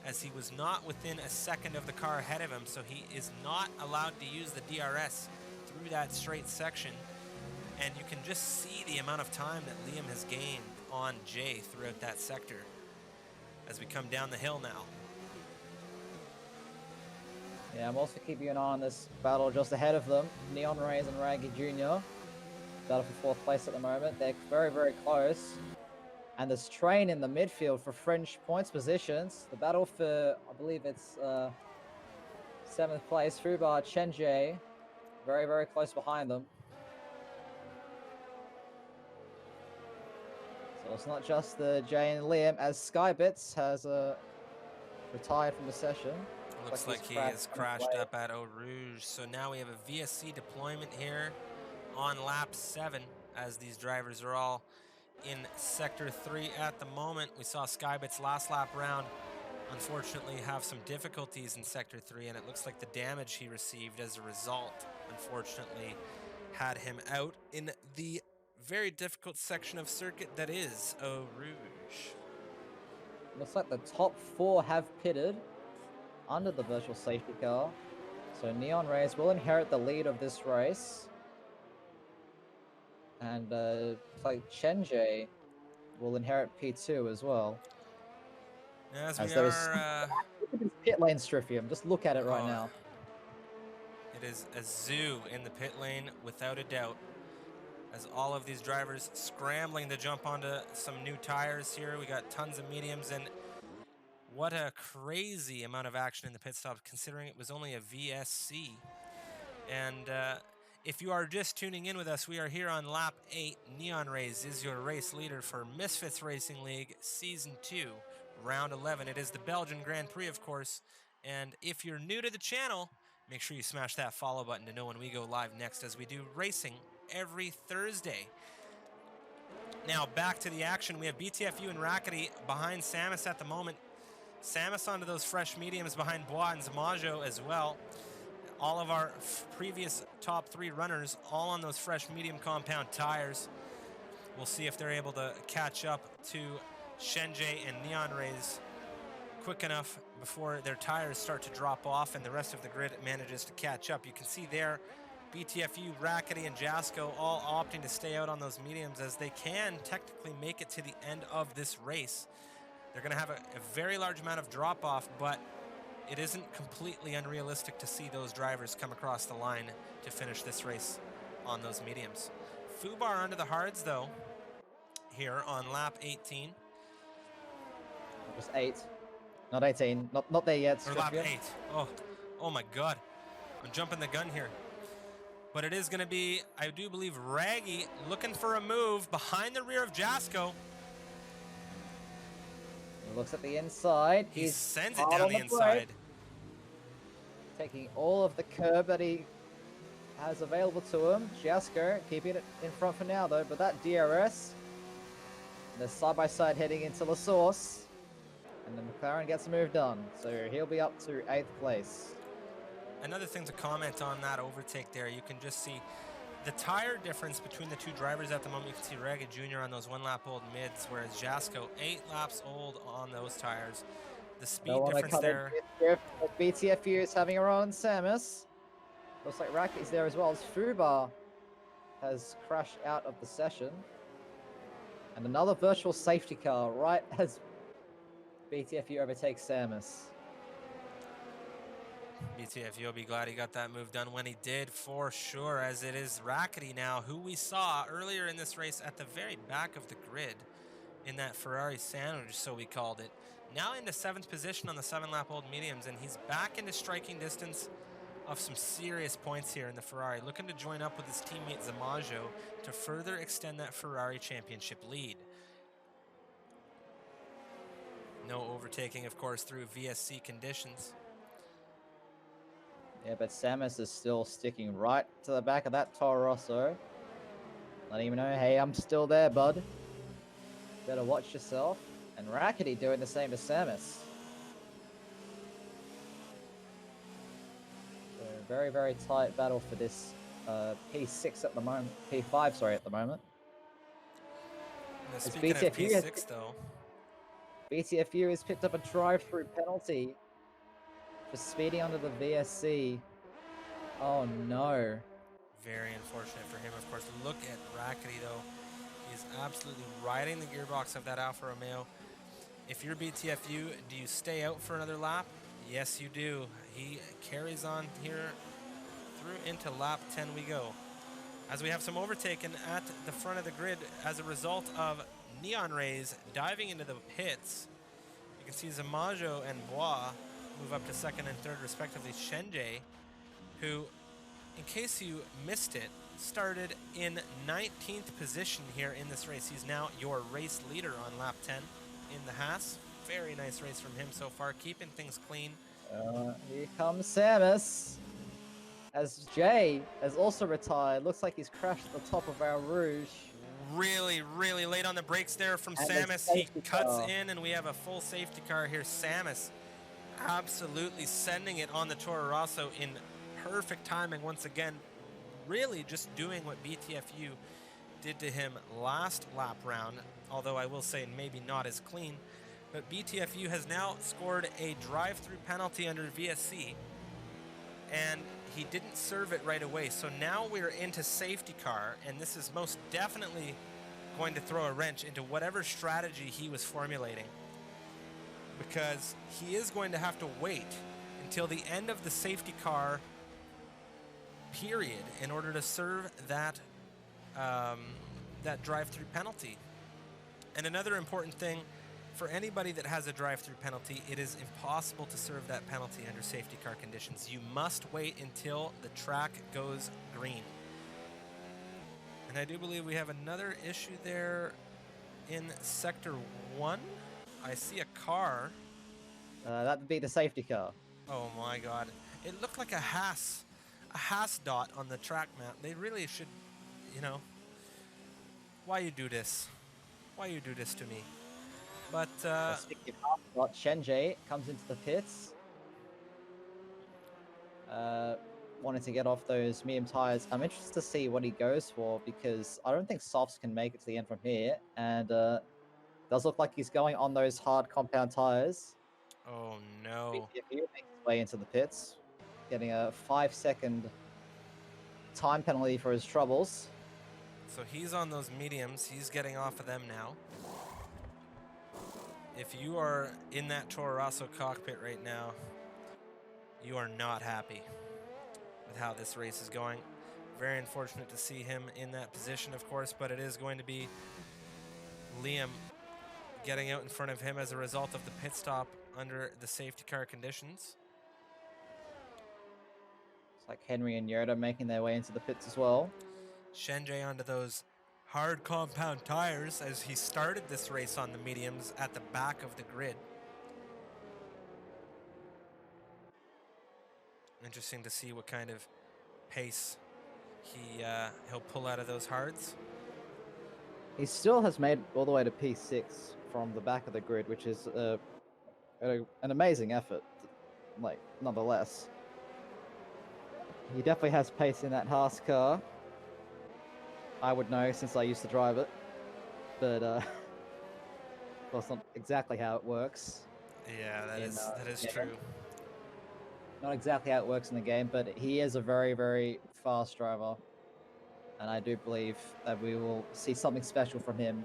as he was not within a second of the car ahead of him, so he is not allowed to use the DRS through that straight section. And you can just see the amount of time that Liam has gained on Jay throughout that sector as we come down the hill now. Yeah, I'm also keeping an eye on this battle just ahead of them. Neon Rays and Raggy Jr. Battle for 4th place at the moment. They're very, very close. And this train in the midfield for French points positions. The battle for, I believe it's 7th place. Fubar, Chenjie, very, very close behind them. So it's not just the Jay and Liam, as Skybits has retired from the session. Looks like he has crashed up at Eau Rouge. So now we have a VSC deployment here on lap 7 as these drivers are all in Sector 3 at the moment. We saw Skybits last lap round unfortunately have some difficulties in Sector 3, and it looks like the damage he received as a result unfortunately had him out in the very difficult section of circuit that is Eau Rouge. Looks like the top 4 have pitted under the virtual safety car. So Neon Rays will inherit the lead of this race. And looks like Chenjie will inherit P2 as well. As we are... Look at this pit lane, Stryfium. Just look at it right now. It is a zoo in the pit lane, without a doubt. As all of these drivers scrambling to jump onto some new tires here. We got tons of mediums, and what a crazy amount of action in the pit stop, considering it was only a VSC. And if you are just tuning in with us, we are here on lap 8. Neon Rays is your race leader for Misfits Racing League Season 2, Round 11. It is the Belgian Grand Prix, of course. And if you're new to the channel, make sure you smash that follow button to know when we go live next, as we do racing every Thursday. Now back to the action. We have BTFU and Rackety behind Samus at the moment. Samus onto those fresh mediums behind Bois and Zamajo as well. All of our previous top 3 runners all on those fresh medium compound tires. We'll see if they're able to catch up to Chenjie and Neon Rays quick enough before their tires start to drop off and the rest of the grid manages to catch up. You can see there BTFU, Rackety, and Jasco all opting to stay out on those mediums, as they can technically make it to the end of this race. They're going to have a very large amount of drop-off, but it isn't completely unrealistic to see those drivers come across the line to finish this race on those mediums. Fubar onto the hards, though, here on lap 18. Just 8. Not 18. Not there yet. Or lap 8. Oh my God. I'm jumping the gun here. But it is going to be, I do believe, Raggy looking for a move behind the rear of Jasco. He looks at the inside. He sends it down the inside. Taking all of the curb that he has available to him. Jasco keeping it in front for now, though. But that DRS, they're side-by-side heading into La Source. And the McLaren gets the move done. So he'll be up to 8th place. Another thing to comment on that overtake there, you can just see the tire difference between the two drivers at the moment. You can see Ragged Jr. on those 1 lap old mids, whereas Jasco 8 laps old on those tires. The speed difference there. BTFU is having her own Samus. Looks like Racky's there as well as Fubar has crashed out of the session. And another virtual safety car right as BTFU overtakes Samus. BTFU will be glad he got that move done when he did, for sure, as it is Rackety now, who we saw earlier in this race at the very back of the grid in that Ferrari sandwich, so we called it. Now into 7th position on the 7-lap-old mediums, and he's back into striking distance of some serious points here in the Ferrari, looking to join up with his teammate Zamajo to further extend that Ferrari championship lead. No overtaking, of course, through VSC conditions. Yeah, but Samus is still sticking right to the back of that Toro Rosso. Letting him know, hey, I'm still there, bud. Better watch yourself. And Rackety doing the same to Samus. So very, very tight battle for this P6 at the moment. P5, sorry, at the moment. Speaking of P6, though. BTFU has picked up a drive-through penalty for speeding under the VSC. Oh no. Very unfortunate for him, of course. Look at Rackety, though. He's absolutely riding the gearbox of that Alfa Romeo. If you're BTFU, do you stay out for another lap? Yes, you do. He carries on here through into lap 10 we go. As we have some overtaken at the front of the grid as a result of Neon Rays diving into the pits. You can see Zamajo and Bois move up to 2nd and 3rd respectively. Shenjie, who, in case you missed it, started in 19th position here in this race. He's now your race leader on lap 10 in the Haas. Very nice race from him so far, keeping things clean. Here comes Samus. As Jay has also retired. Looks like he's crashed at the top of our Rouge. Really, really late on the brakes there from And Samus. He cuts in, and we have a full safety car here. Samus absolutely sending it on the Toro Rosso in perfect timing once again. Really just doing what BTFU did to him last lap round, although I will say maybe not as clean. But BTFU has now scored a drive-through penalty under VSC, and he didn't serve it right away. So now we're into safety car, and this is most definitely going to throw a wrench into whatever strategy he was formulating, because he is going to have to wait until the end of the safety car period in order to serve that that drive-through penalty. And another important thing, for anybody that has a drive-through penalty, it is impossible to serve that penalty under safety car conditions. You must wait until the track goes green. And I do believe we have another issue there in Sector 1. I see a car. That would be the safety car. Oh my god. It looked like a Haas dot on the track map. They really should, you know, why you do this? Why you do this to me? But Shenjie comes into the pits. Wanted to get off those medium tires. I'm interested to see what he goes for, because I don't think softs can make it to the end from here. And does look like he's going on those hard compound tires. oh no. BTFU makes his way into the pits, getting a 5-second time penalty for his troubles. So he's on those mediums. He's getting off of them now. If you are in that Toro Rosso cockpit right now, you are not happy with how this race is going. Very unfortunate to see him in that position, of course, but it is going to be Liam getting out in front of him as a result of the pit stop under the safety car conditions. It's like Henry and Yoda making their way into the pits as well. Shenjie onto those hard compound tires as he started this race on the mediums at the back of the grid. Interesting to see what kind of pace he'll pull out of those hards. He still has made all the way to P6 from the back of the grid, which is an amazing effort, like, nonetheless. He definitely has pace in that Haas car. I would know since I used to drive it, but well, it's not exactly how it works. Yeah, that is true. Not exactly how it works in the game, but he is a very, very fast driver. And I do believe that we will see something special from him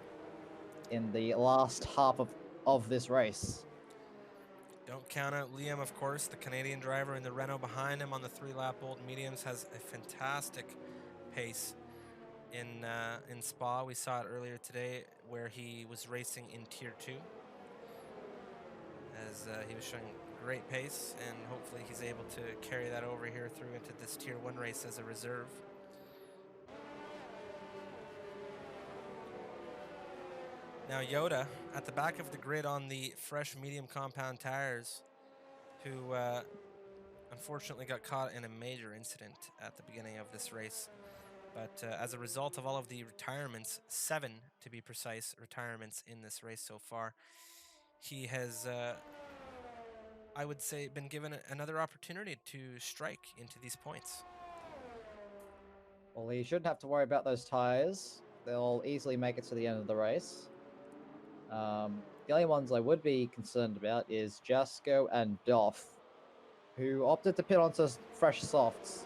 in the last half of this race. Don't count out Liam, of course, the Canadian driver in the Renault behind him on the 3-lap old mediums has a fantastic pace in Spa. We saw it earlier today where he was racing in Tier 2 as he was showing great pace, and hopefully he's able to carry that over here through into this Tier 1 race as a reserve. Now Yoda at the back of the grid on the fresh medium compound tires, who unfortunately got caught in a major incident at the beginning of this race. But as a result of all of the retirements, 7 to be precise, retirements in this race so far, he has, I would say, been given another opportunity to strike into these points. Well, he shouldn't have to worry about those tires. They'll easily make it to the end of the race. The only ones I would be concerned about is Jasko and Doff, who opted to pit onto fresh softs.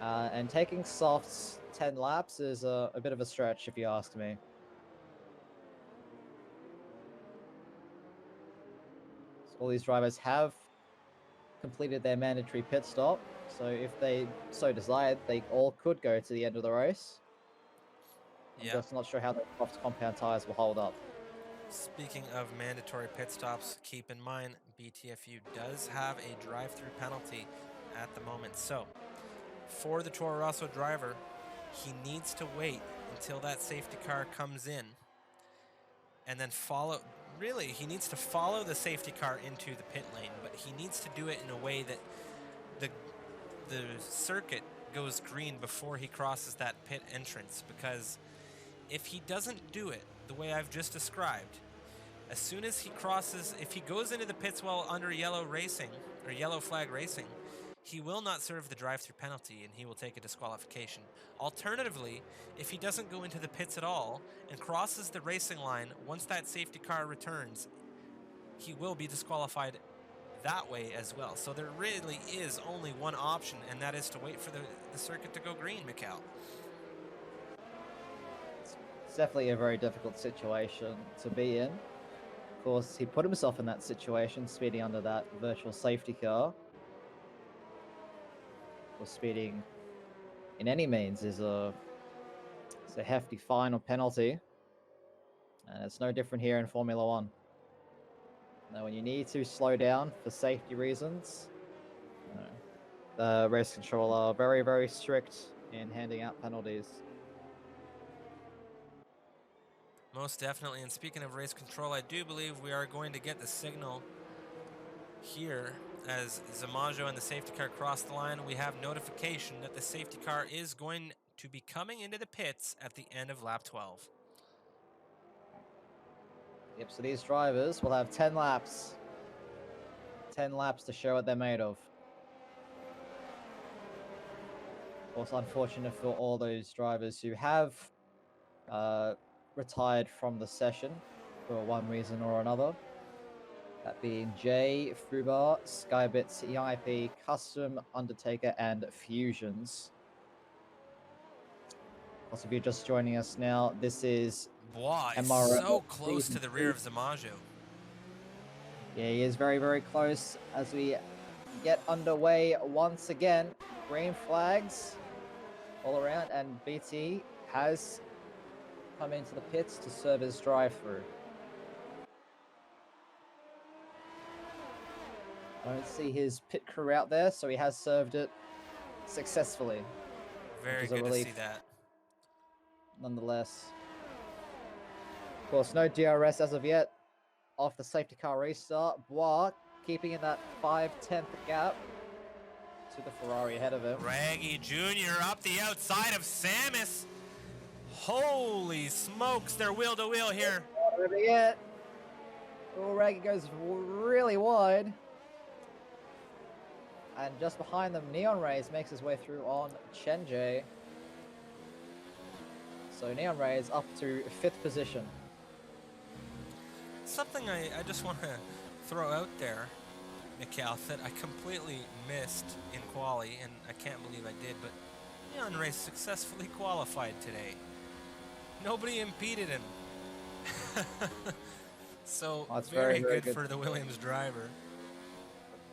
And taking softs 10 laps is a bit of a stretch, if you ask me. So all these drivers have completed their mandatory pit stop, so if they so desired, they all could go to the end of the race. I'm just not sure how the soft compound tires will hold up. Speaking of mandatory pit stops, keep in mind BTFU does have a drive-through penalty at the moment. So, for the Toro Rosso driver, he needs to wait until that safety car comes in and then follow. Really, he needs to follow the safety car into the pit lane, but he needs to do it in a way that the circuit goes green before he crosses that pit entrance, because if he doesn't do it the way I've just described, as soon as he crosses, if he goes into the pits while under yellow racing or yellow flag racing, he will not serve the drive-through penalty and he will take a disqualification. Alternatively, if he doesn't go into the pits at all and crosses the racing line once that safety car returns, he will be disqualified that way as well. So there really is only one option, and that is to wait for the circuit to go green, Mikhail. It's definitely a very difficult situation to be in. Of course, he put himself in that situation, speeding under that virtual safety car. Or speeding in any means is a hefty fine or penalty. And it's no different here in Formula One. Now, when you need to slow down for safety reasons, the race control are very, very strict in handing out penalties. Most definitely. And speaking of race control, I do believe we are going to get the signal here as Zamajo and the safety car cross the line. We have notification that the safety car is going to be coming into the pits at the end of lap 12. Yep, so these drivers will have 10 laps. 10 laps to show what they're made of. Also unfortunate for all those drivers who have retired from the session for one reason or another. That being Jay, Fubar, Skybits, EIP, Custom, Undertaker, and Fusions. Also, if you're just joining us now, this is Bois is MRL so close to the rear of Zamajo. Yeah, he is very, very close as we get underway once again. Green flags all around, and BT has come into the pits to serve his drive-through. I don't see his pit crew out there, so he has served it successfully. Very good to see that. Nonetheless. Of course, no DRS as of yet off the safety car restart. Bois keeping in that 5/10 gap to the Ferrari ahead of him. Raggy Jr. up the outside of Samus. Holy smokes, they're wheel to wheel here. Oh, Raggy goes really wide. And just behind them, Neon Rays makes his way through on Chenjay. So Neon Rays up to 5th position. Something I just want to throw out there. Mikhail, that I completely missed in quali, and I can't believe I did, but Neon Race successfully qualified today. Nobody impeded him. So, That's very, very good for the Williams driver.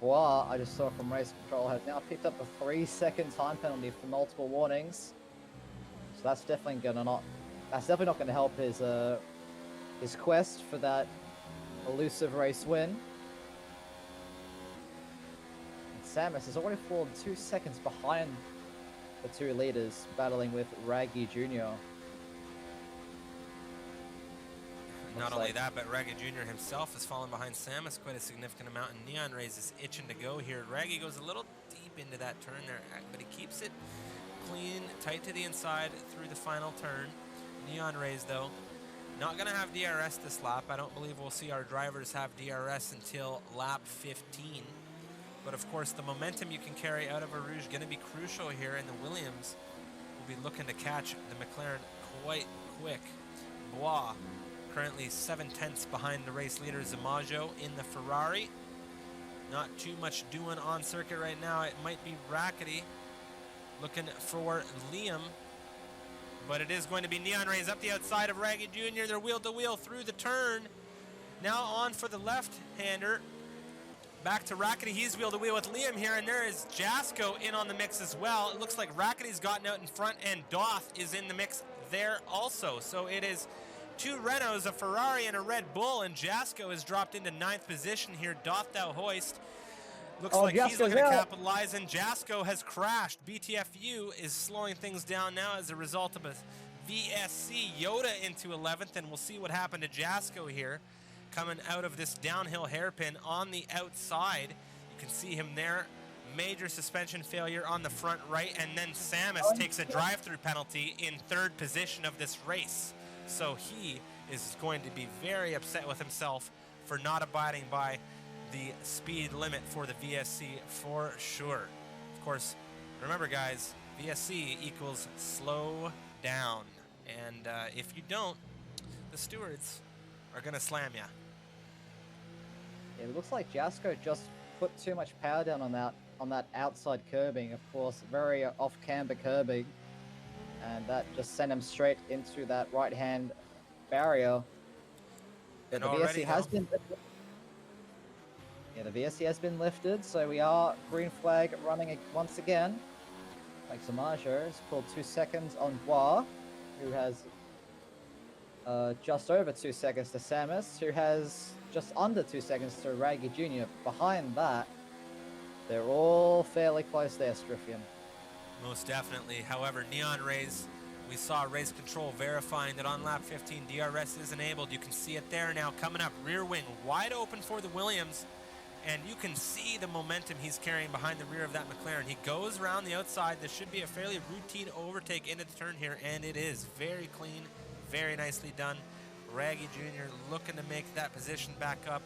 Bois, I just saw from race control, has now picked up a 3-second time penalty for multiple warnings. So that's definitely not going to help his quest for that elusive race win. And Samus has already fallen 2 seconds behind the two leaders, battling with Raggy Jr. Not only that, but Raggy Jr. himself has fallen behind Samus quite a significant amount, and Neon Rays is itching to go here. Raggy goes a little deep into that turn there, but he keeps it clean, tight to the inside through the final turn. Neon Rays, though, not going to have DRS this lap. I don't believe we'll see our drivers have DRS until lap 15. But of course, the momentum you can carry out of a Rouge going to be crucial here, and the Williams will be looking to catch the McLaren quite quick. Bois currently 7/10 behind the race leader Zamajo in the Ferrari. Not too much doing on circuit right now. It might be Rackety looking for Liam, but it is going to be Neon Rays up the outside of Raggy Jr. They're wheel to wheel through the turn. Now on for the left-hander. Back to Rackety. He's wheel to wheel with Liam here, and there is Jasko in on the mix as well. It looks like Rackety's gotten out in front, and Doth is in the mix there also. So it is two Renaults, a Ferrari, and a Red Bull, and Jasko has dropped into 9th position here. Doth thou hoist. Looks like he's looking to capitalize, and Jasko has crashed. BTFU is slowing things down now as a result of a VSC. Yoda into 11th, and we'll see what happened to Jasko here. Coming out of this downhill hairpin on the outside. You can see him there. Major suspension failure on the front right, and then Samus takes a drive-through penalty in 3rd position of this race. So he is going to be very upset with himself for not abiding by the speed limit for the VSC for sure. Of course, remember guys, VSC equals slow down. And if you don't, the stewards are going to slam you. It looks like Jasko just put too much power down on that outside curbing, of course, very off-camber curbing. And that just sent him straight into that right-hand barrier. But the VSC has been lifted. Yeah, the VSC has been lifted, so we are green flag running once again. Like Zamajo has pulled 2 seconds on Bois, who has just over 2 seconds to Samus, who has just under 2 seconds to Raggy Jr. Behind that, they're all fairly close there, Striffian. Most definitely. However, Neon Rays, we saw race control verifying that on lap 15 DRS is enabled. You can see it there now coming up. Rear wing wide open for the Williams, and you can see the momentum he's carrying behind the rear of that McLaren. He goes around the outside. This should be a fairly routine overtake into the turn here, and it is very clean, very nicely done. Raggy Jr. looking to make that position back up,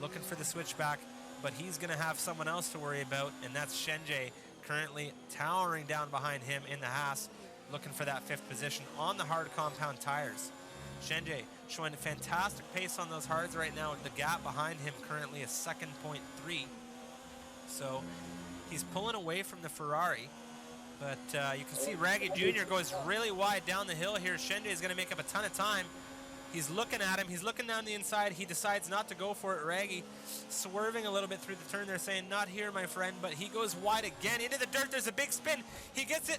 looking for the switchback, but he's going to have someone else to worry about, and that's Shenjay, currently towering down behind him in the Haas, looking for that 5th position on the hard compound tires. Shenjay showing a fantastic pace on those hards right now. The gap behind him currently is 2.3. So he's pulling away from the Ferrari, but you can see Raggy Jr. goes really wide down the hill here. Shenjay is going to make up a ton of time. He's looking at him. He's looking down the inside. He decides not to go for it. Raggy swerving a little bit through the turn there, saying, not here, my friend. But he goes wide again into the dirt. There's a big spin. He gets it.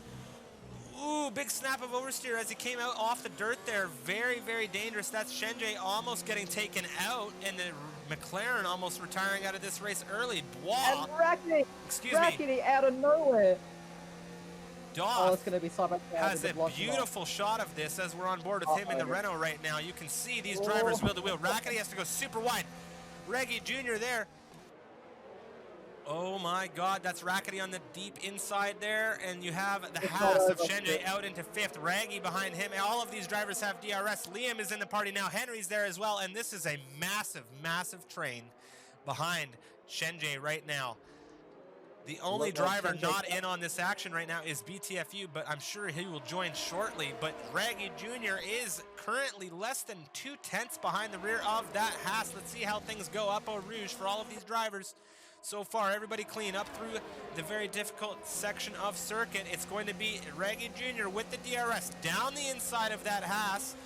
Ooh, big snap of oversteer as he came out off the dirt there. Very, very dangerous. That's Shenjay almost getting taken out, and the McLaren almost retiring out of this race early. Bois. And Rackety out of nowhere. Doth it's going to be has a beautiful shot of this as we're on board with him in the Renault right now. You can see these drivers wheel to wheel. Rackety has to go super wide. Raggy Jr. there. Oh my God, that's Rackety on the deep inside there, and you have the Haas of Shenjay out into 5th. Raggy behind him. All of these drivers have DRS. Liam is in the party now. Henry's there as well, and this is a massive, massive train behind Shenjay right now. The only driver not in on this action right now is BTFU, but I'm sure he will join shortly. But Raggy Jr. is currently less than 2/10 behind the rear of that Haas. Let's see how things go up Eau Rouge for all of these drivers. So far, everybody clean up through the very difficult section of circuit. It's going to be Reggie Jr. with the DRS down the inside of that Haas.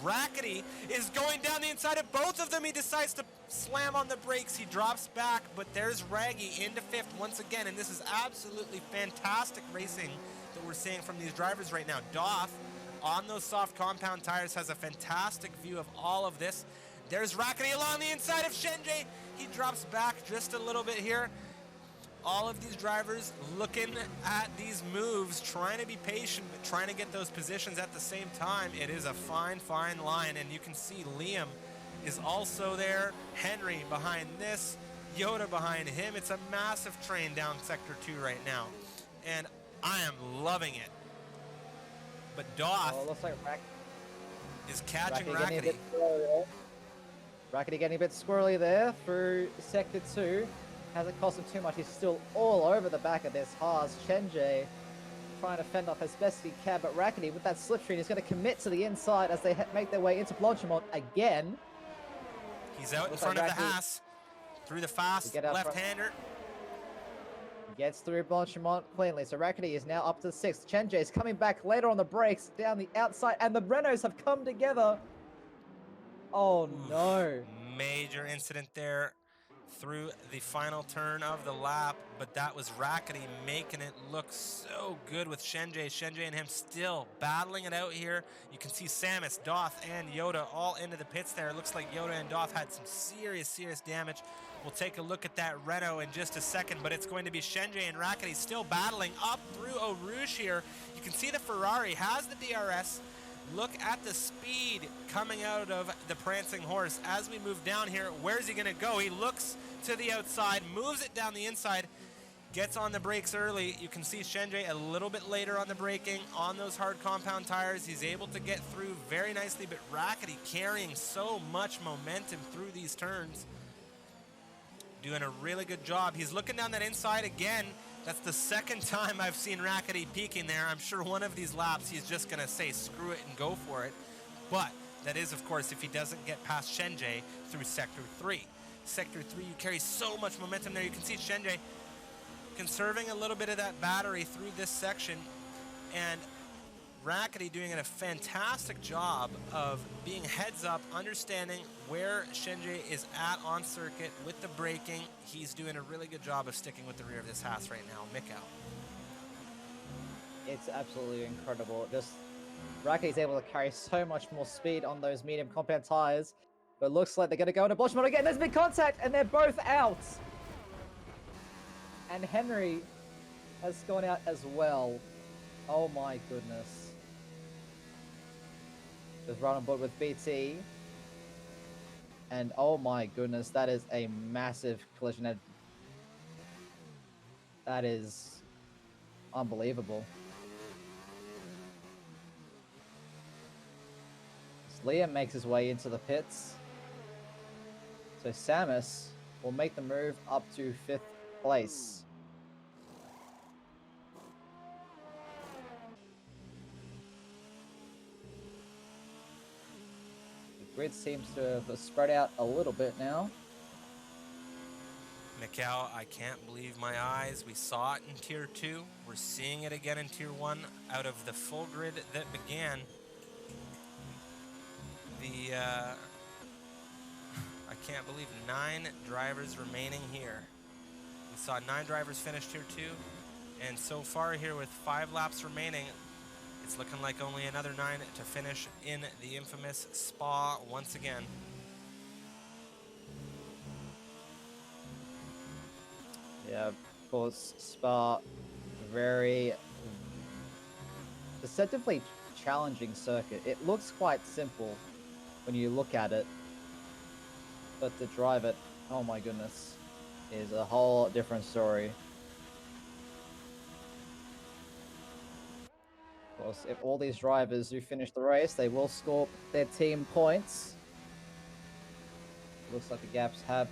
Rackety is going down the inside of both of them. He decides to slam on the brakes. He drops back, but there's Raggy into 5th once again, and this is absolutely fantastic racing that we're seeing from these drivers right now. Doth, on those soft compound tires, has a fantastic view of all of this. There's Rackety along the inside of Shenjay. He drops back just a little bit here. All of these drivers looking at these moves, trying to be patient, but trying to get those positions at the same time. It is a fine, fine line, and you can see Liam is also there. Henry behind this, Yoda behind him. It's a massive train down Sector 2 right now, and I am loving it. But Doth looks like is catching Rackety. Rackety getting a bit squirrely there through Sector 2. Hasn't cost him too much. He's still all over the back of this Haas. Chenjay trying to fend off as best he can, but Rackety with that slipstream is going to commit to the inside as they make their way into Blanchimont again. He's out in front of the Haas through the fast left-hander. Gets through Blanchimont cleanly, so Rackety is now up to 6th. Chenjay is coming back later on the brakes down the outside, and the Renaults have come together. Oh no. Major incident there through the final turn of the lap, but that was Rackety making it look so good with Shenjay. Shenjay and him still battling it out here. You can see Samus, Doth, and Yoda all into the pits there. It looks like Yoda and Doth had some serious damage. We'll take a look at that Renault in just a second, but it's going to be Shenjay and Rackety still battling up through Eau Rouge here. You can see the Ferrari has the DRS. Look at the speed coming out of the prancing horse as we move down here. Where's he going to go? He looks to the outside, moves it down the inside, gets on the brakes early. You can see Shenjay a little bit later on the braking on those hard compound tires. He's able to get through very nicely, but Rackety carrying so much momentum through these turns. Doing a really good job. He's looking down that inside again. That's the second time I've seen Rackety peeking there. I'm sure one of these laps he's just going to say screw it and go for it. But that is, of course, if he doesn't get past Shenjay through Sector 3. Sector 3, you carry so much momentum there. You can see Shenjay conserving a little bit of that battery through this section, and Rackety doing a fantastic job of being heads up, understanding where Shenjay is at on circuit with the braking. He's doing a really good job of sticking with the rear of this Haas right now. Mikko. It's absolutely incredible. Just Rackety's able to carry so much more speed on those medium compound tires, but it looks like they're going to go into Blanchimont again. There's been contact, and they're both out. And Henry has gone out as well. Oh my goodness. Just run on board with BT. And oh my goodness, that is a massive collision. That is unbelievable. As Liam makes his way into the pits. So Samus will make the move up to 5th place. Grid seems to have spread out a little bit now. Mikhail, I can't believe my eyes. We saw it in Tier 2. We're seeing it again in Tier 1. Out of the full grid that began, I can't believe 9 drivers remaining here. We saw 9 drivers finish Tier 2, and so far here with 5 laps remaining, it's looking like only another 9 to finish in the infamous Spa once again. Yeah, of course, Spa, very deceptively challenging circuit. It looks quite simple when you look at it, but to drive it, oh my goodness, is a whole different story. Of course, if all these drivers who finish the race, they will score their team points. Looks like the gaps have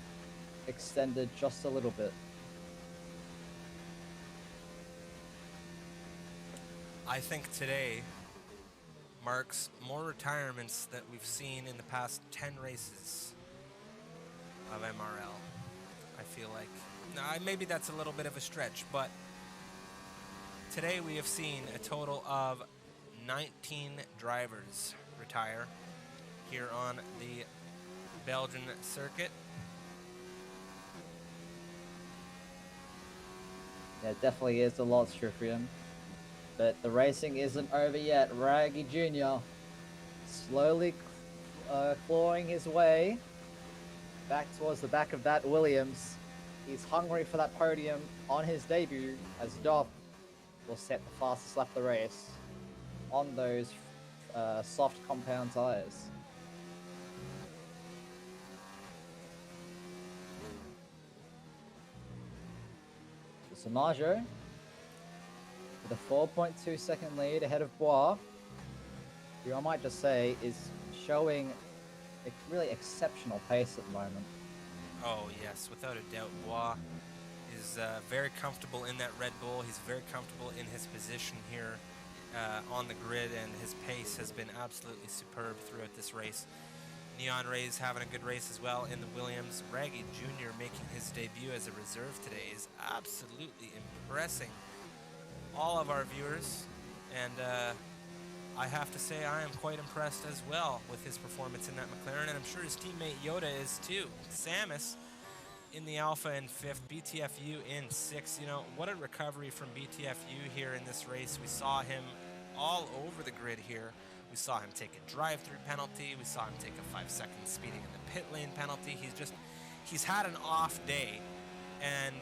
extended just a little bit. I think today marks more retirements that we've seen in the past 10 races of MRL. I feel like maybe that's a little bit of a stretch, but today we have seen a total of 19 drivers retire here on the Belgian circuit. Yeah, it definitely is a lot, Strifian. But the racing isn't over yet. Raggy Jr. slowly clawing his way back towards the back of that Williams. He's hungry for that podium on his debut as Dov will set the fastest lap of the race on those soft compound tires. Samajo with a 4.2 second lead ahead of Bois, who I might just say is showing a really exceptional pace at the moment. Oh yes, without a doubt, Bois is very comfortable in that Red Bull. He's very comfortable in his position here on the grid, and his pace has been absolutely superb throughout this race. Neon Ray's having a good race as well in the Williams. Raggy Jr. making his debut as a reserve today is absolutely impressing all of our viewers, and I have to say I am quite impressed as well with his performance in that McLaren, and I'm sure his teammate Yoda is too. Samus in the Alpha in 5th, BTFU in 6th. You know, what a recovery from BTFU here in this race. We saw him all over the grid here. We saw him take a drive-through penalty. We saw him take a 5-second speeding in the pit lane penalty. He's had an off day. And,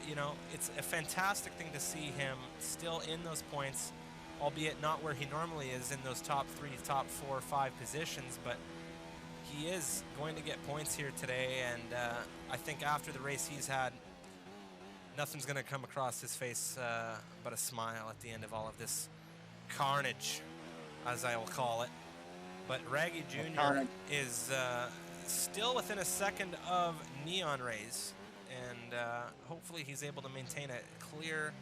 you know, it's a fantastic thing to see him still in those points, albeit not where he normally is in those top 3, top 4, 5 positions. But he is going to get points here today. And I think after the race he's had, nothing's going to come across his face but a smile at the end of all of this carnage, as I will call it. But Raggy Jr. is still within a second of Neon Rays, and hopefully he's able to maintain a clear,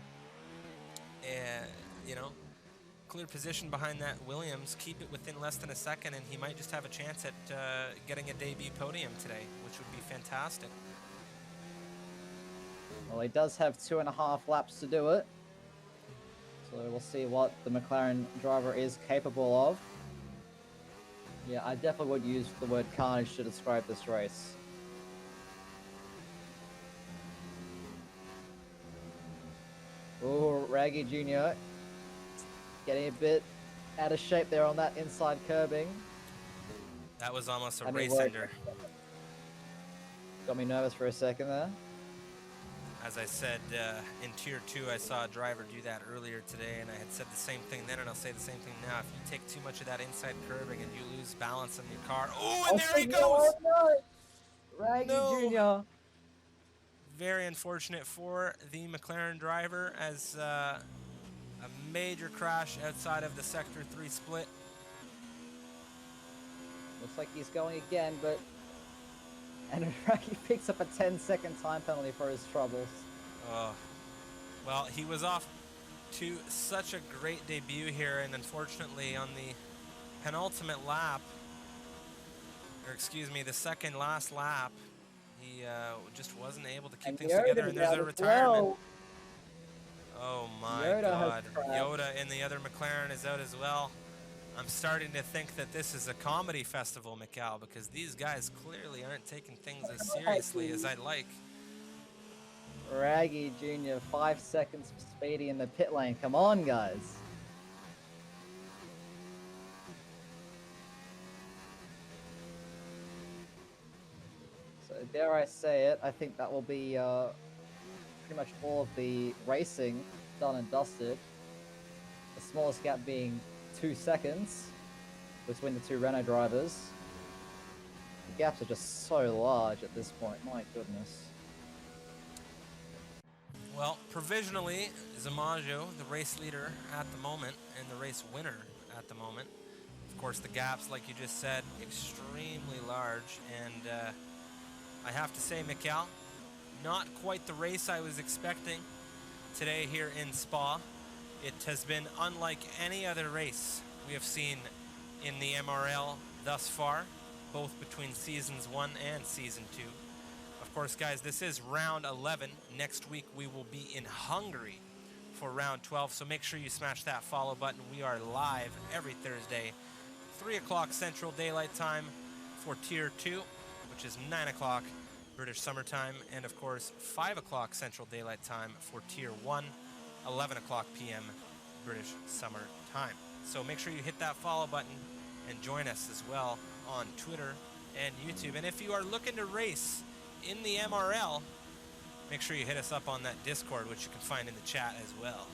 clear position behind that Williams, keep it within less than a second, and he might just have a chance at getting a debut podium today, which would be fantastic. Well, he does have 2.5 laps to do it. So we'll see what the McLaren driver is capable of. Yeah, I definitely would use the word carnage to describe this race. Oh, Raggy Jr. getting a bit out of shape there on that inside curbing. That was almost a race ender. Got me nervous for a second there. As I said, in Tier 2, I saw a driver do that earlier today, and I had said the same thing then, and I'll say the same thing now. If you take too much of that inside curbing and you lose balance on your car... Oh, and there he goes! No. Raggy Jr. Very unfortunate for the McLaren driver, as a major crash outside of the Sector 3 split. Looks like he's going again, but... And Raggy picks up a 10-second time penalty for his troubles. Oh, well, he was off to such a great debut here, and unfortunately on the penultimate lap, or excuse me, the second last lap, he just wasn't able to keep things together, and there's a retirement. Oh my God, Yoda in the other McLaren is out as well. I'm starting to think that this is a comedy festival, Mikal, because these guys clearly aren't taking things as seriously as I'd like. Raggy Jr., 5 seconds for Speedy in the pit lane. Come on, guys. So dare I say it, I think that will be pretty much all of the racing done and dusted. The smallest gap being 2 seconds between the two Renault drivers. The gaps are just so large at this point, my goodness. Well, provisionally, Zamajo, the race leader at the moment, and the race winner at the moment. Of course, the gaps, like you just said, extremely large, and I have to say, Mikal, not quite the race I was expecting today here in Spa. It has been unlike any other race we have seen in the MRL thus far, both between Seasons 1 and Season 2. Of of course, guys, this is round 11. Next week, we will be in Hungary for round 12, so make sure you smash that follow button. We are live every Thursday, 3 o'clock Central Daylight Time for Tier 2, which is 9 o'clock British Summer Time, and of course 5 o'clock Central Daylight Time for Tier 1, 11 o'clock p.m. British Summer Time. So make sure you hit that follow button and join us as well on Twitter and YouTube. And if you are looking to race in the MRL, make sure you hit us up on that Discord, which you can find in the chat as well.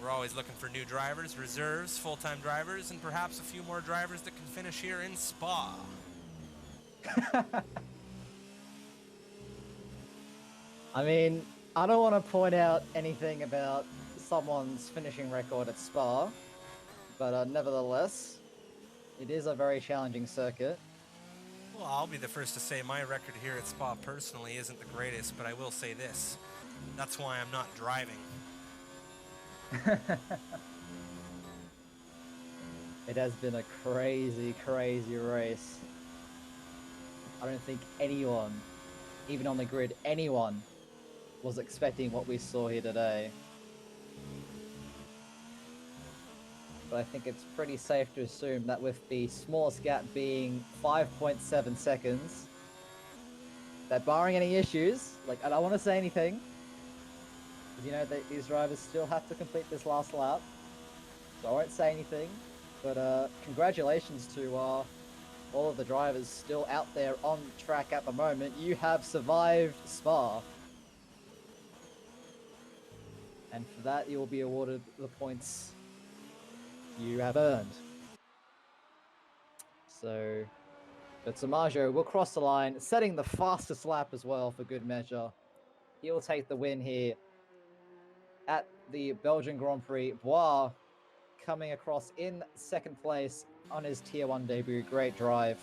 We're always looking for new drivers, reserves, full-time drivers, and perhaps a few more drivers that can finish here in Spa. I mean, I don't want to point out anything about someone's finishing record at Spa, but nevertheless, it is a very challenging circuit. Well, I'll be the first to say my record here at Spa personally isn't the greatest, but I will say this. That's why I'm not driving. It has been a crazy, crazy race. I don't think anyone, even on the grid, anyone was expecting what we saw here today. But I think it's pretty safe to assume that with the smallest gap being 5.7 seconds, that barring any issues, like, I don't want to say anything, because you know that these drivers still have to complete this last lap, so I won't say anything, but congratulations to all of the drivers still out there on track at the moment. You have survived Spa. And for that, you will be awarded the points you have earned. So, but Samajo will cross the line, setting the fastest lap as well for good measure. He will take the win here at the Belgian Grand Prix. Bois coming across in second place on his Tier 1 debut. Great drive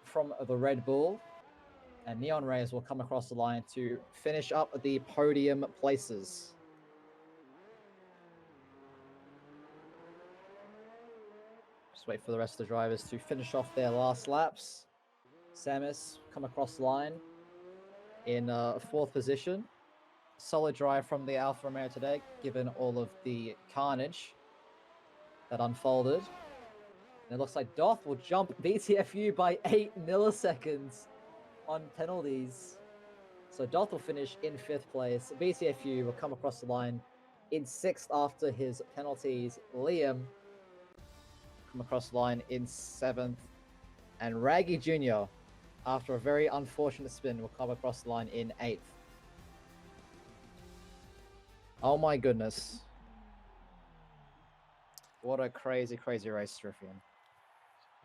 from the Red Bull. And Neon Rays will come across the line to finish up the podium places. Just wait for the rest of the drivers to finish off their last laps. Samus come across the line in fourth position. Solid drive from the Alfa Romeo today, given all of the carnage that unfolded. And it looks like Doth will jump BTFU by 8 milliseconds on penalties. So Doth will finish in 5th place. BTFU will come across the line in 6th after his penalties. Liam come across the line in 7th. And Raggy Jr., after a very unfortunate spin, will come across the line in 8th. Oh my goodness. What a crazy, crazy race, Striffian.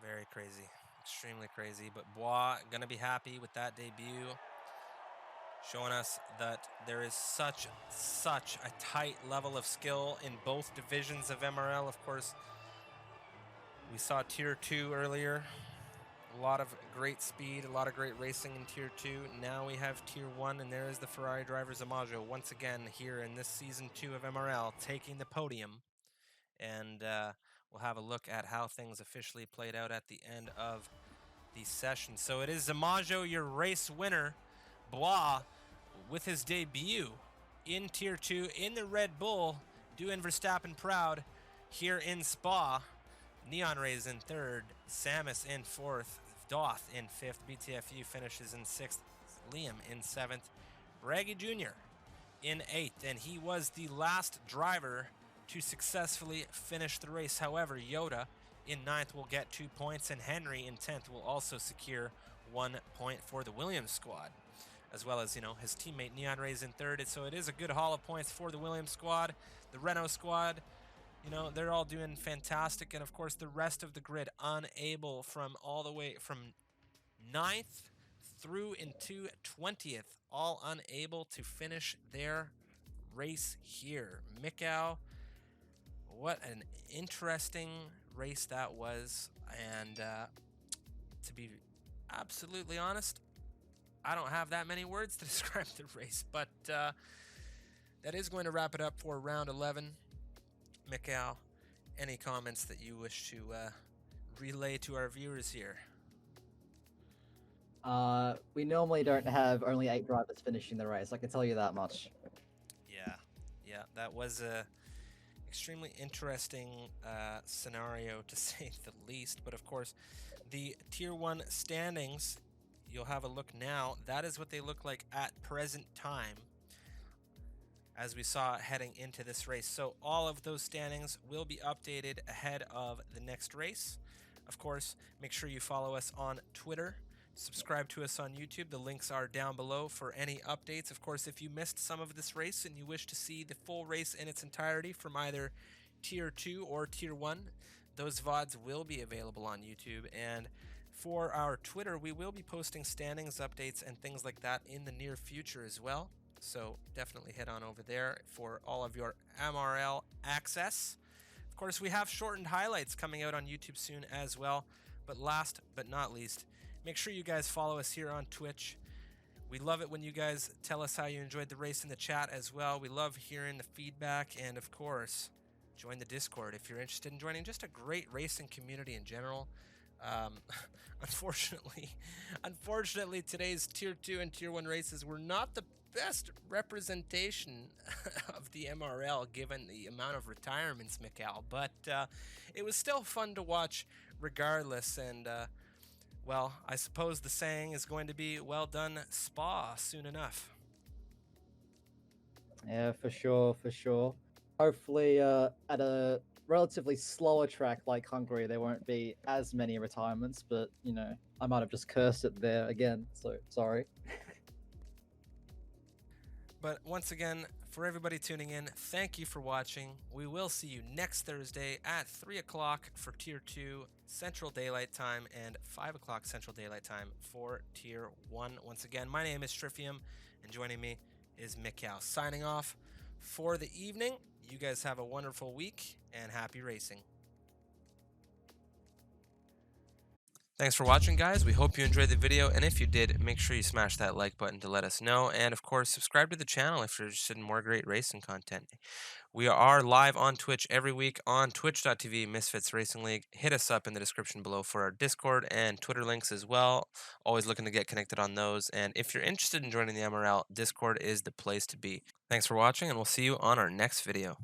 Very crazy. Extremely crazy. But Bois gonna be happy with that debut. Showing us that there is such a tight level of skill in both divisions of MRL. Of course, we saw Tier 2 earlier. A lot of great speed, a lot of great racing in Tier 2. Now we have Tier 1, and there is the Ferrari driver Zamajo once again here in this Season 2 of MRL, taking the podium. And we'll have a look at how things officially played out at the end of the session. So it is Zamajo, your race winner. Bois, with his debut in Tier 2 in the Red Bull, doing Verstappen proud here in Spa. Neon Rays in 3rd, Samus in 4th, Doth in 5th, BTFU finishes in 6th, Liam in 7th, Raggy Jr. in 8th, and he was the last driver to successfully finish the race. However, Yoda in 9th will get 2 points, and Henry in 10th will also secure 1 point for the Williams squad, as well as, you know, his teammate Neon Rays in 3rd. So it is a good haul of points for the Williams squad. The Renault squad, you know, they're all doing fantastic, and of course the rest of the grid unable from all the way from 9th through into 20th, all unable to finish their race here. Mikau, what an interesting race that was, and to be absolutely honest, I don't have that many words to describe the race, but that is going to wrap it up for round 11. Mikau, any comments that you wish to relay to our viewers here? We normally don't have only 8 drivers finishing the race. I can tell you that much. Yeah, yeah, that was a extremely interesting scenario to say the least. But of course, the Tier 1 standings, you'll have a look now. That is what they look like at present time, as we saw heading into this race. So all of those standings will be updated ahead of the next race. Of course, make sure you follow us on Twitter. Subscribe to us on YouTube. The links are down below for any updates. Of course, if you missed some of this race and you wish to see the full race in its entirety from either Tier 2 or Tier 1, those VODs will be available on YouTube. And for our Twitter, we will be posting standings updates and things like that in the near future as well. So definitely head on over there for all of your MRL access. Of course, we have shortened highlights coming out on YouTube soon as well. But last but not least, make sure you guys follow us here on Twitch. We love it when you guys tell us how you enjoyed the race in the chat as well. We love hearing the feedback, and of course, join the Discord if you're interested in joining just a great racing community in general. Um, unfortunately, today's Tier 2 and Tier 1 races were not the best representation of the MRL given the amount of retirements, Mikal, but it was still fun to watch regardless, and well, I suppose the saying is going to be, well done, Spa, soon enough. Yeah, for sure, for sure. Hopefully, at a relatively slower track like Hungary, there won't be as many retirements, but, you know, I might have just cursed it there again, so sorry. But once again, for everybody tuning in, thank you for watching. We will see you next Thursday at 3 o'clock for Tier 2 Central Daylight Time and 5 o'clock Central Daylight Time for Tier 1. Once again, my name is Trifium, and joining me is Mikal. Signing off for the evening. You guys have a wonderful week, and happy racing. Thanks for watching, guys. We hope you enjoyed the video, and if you did, make sure you smash that like button to let us know, and of course, subscribe to the channel if you're interested in more great racing content. We are live on Twitch every week on twitch.tv Misfits Racing League. Hit us up in the description below for our Discord and Twitter links as well. Always looking to get connected on those, and if you're interested in joining the MRL, Discord is the place to be. Thanks for watching, and we'll see you on our next video.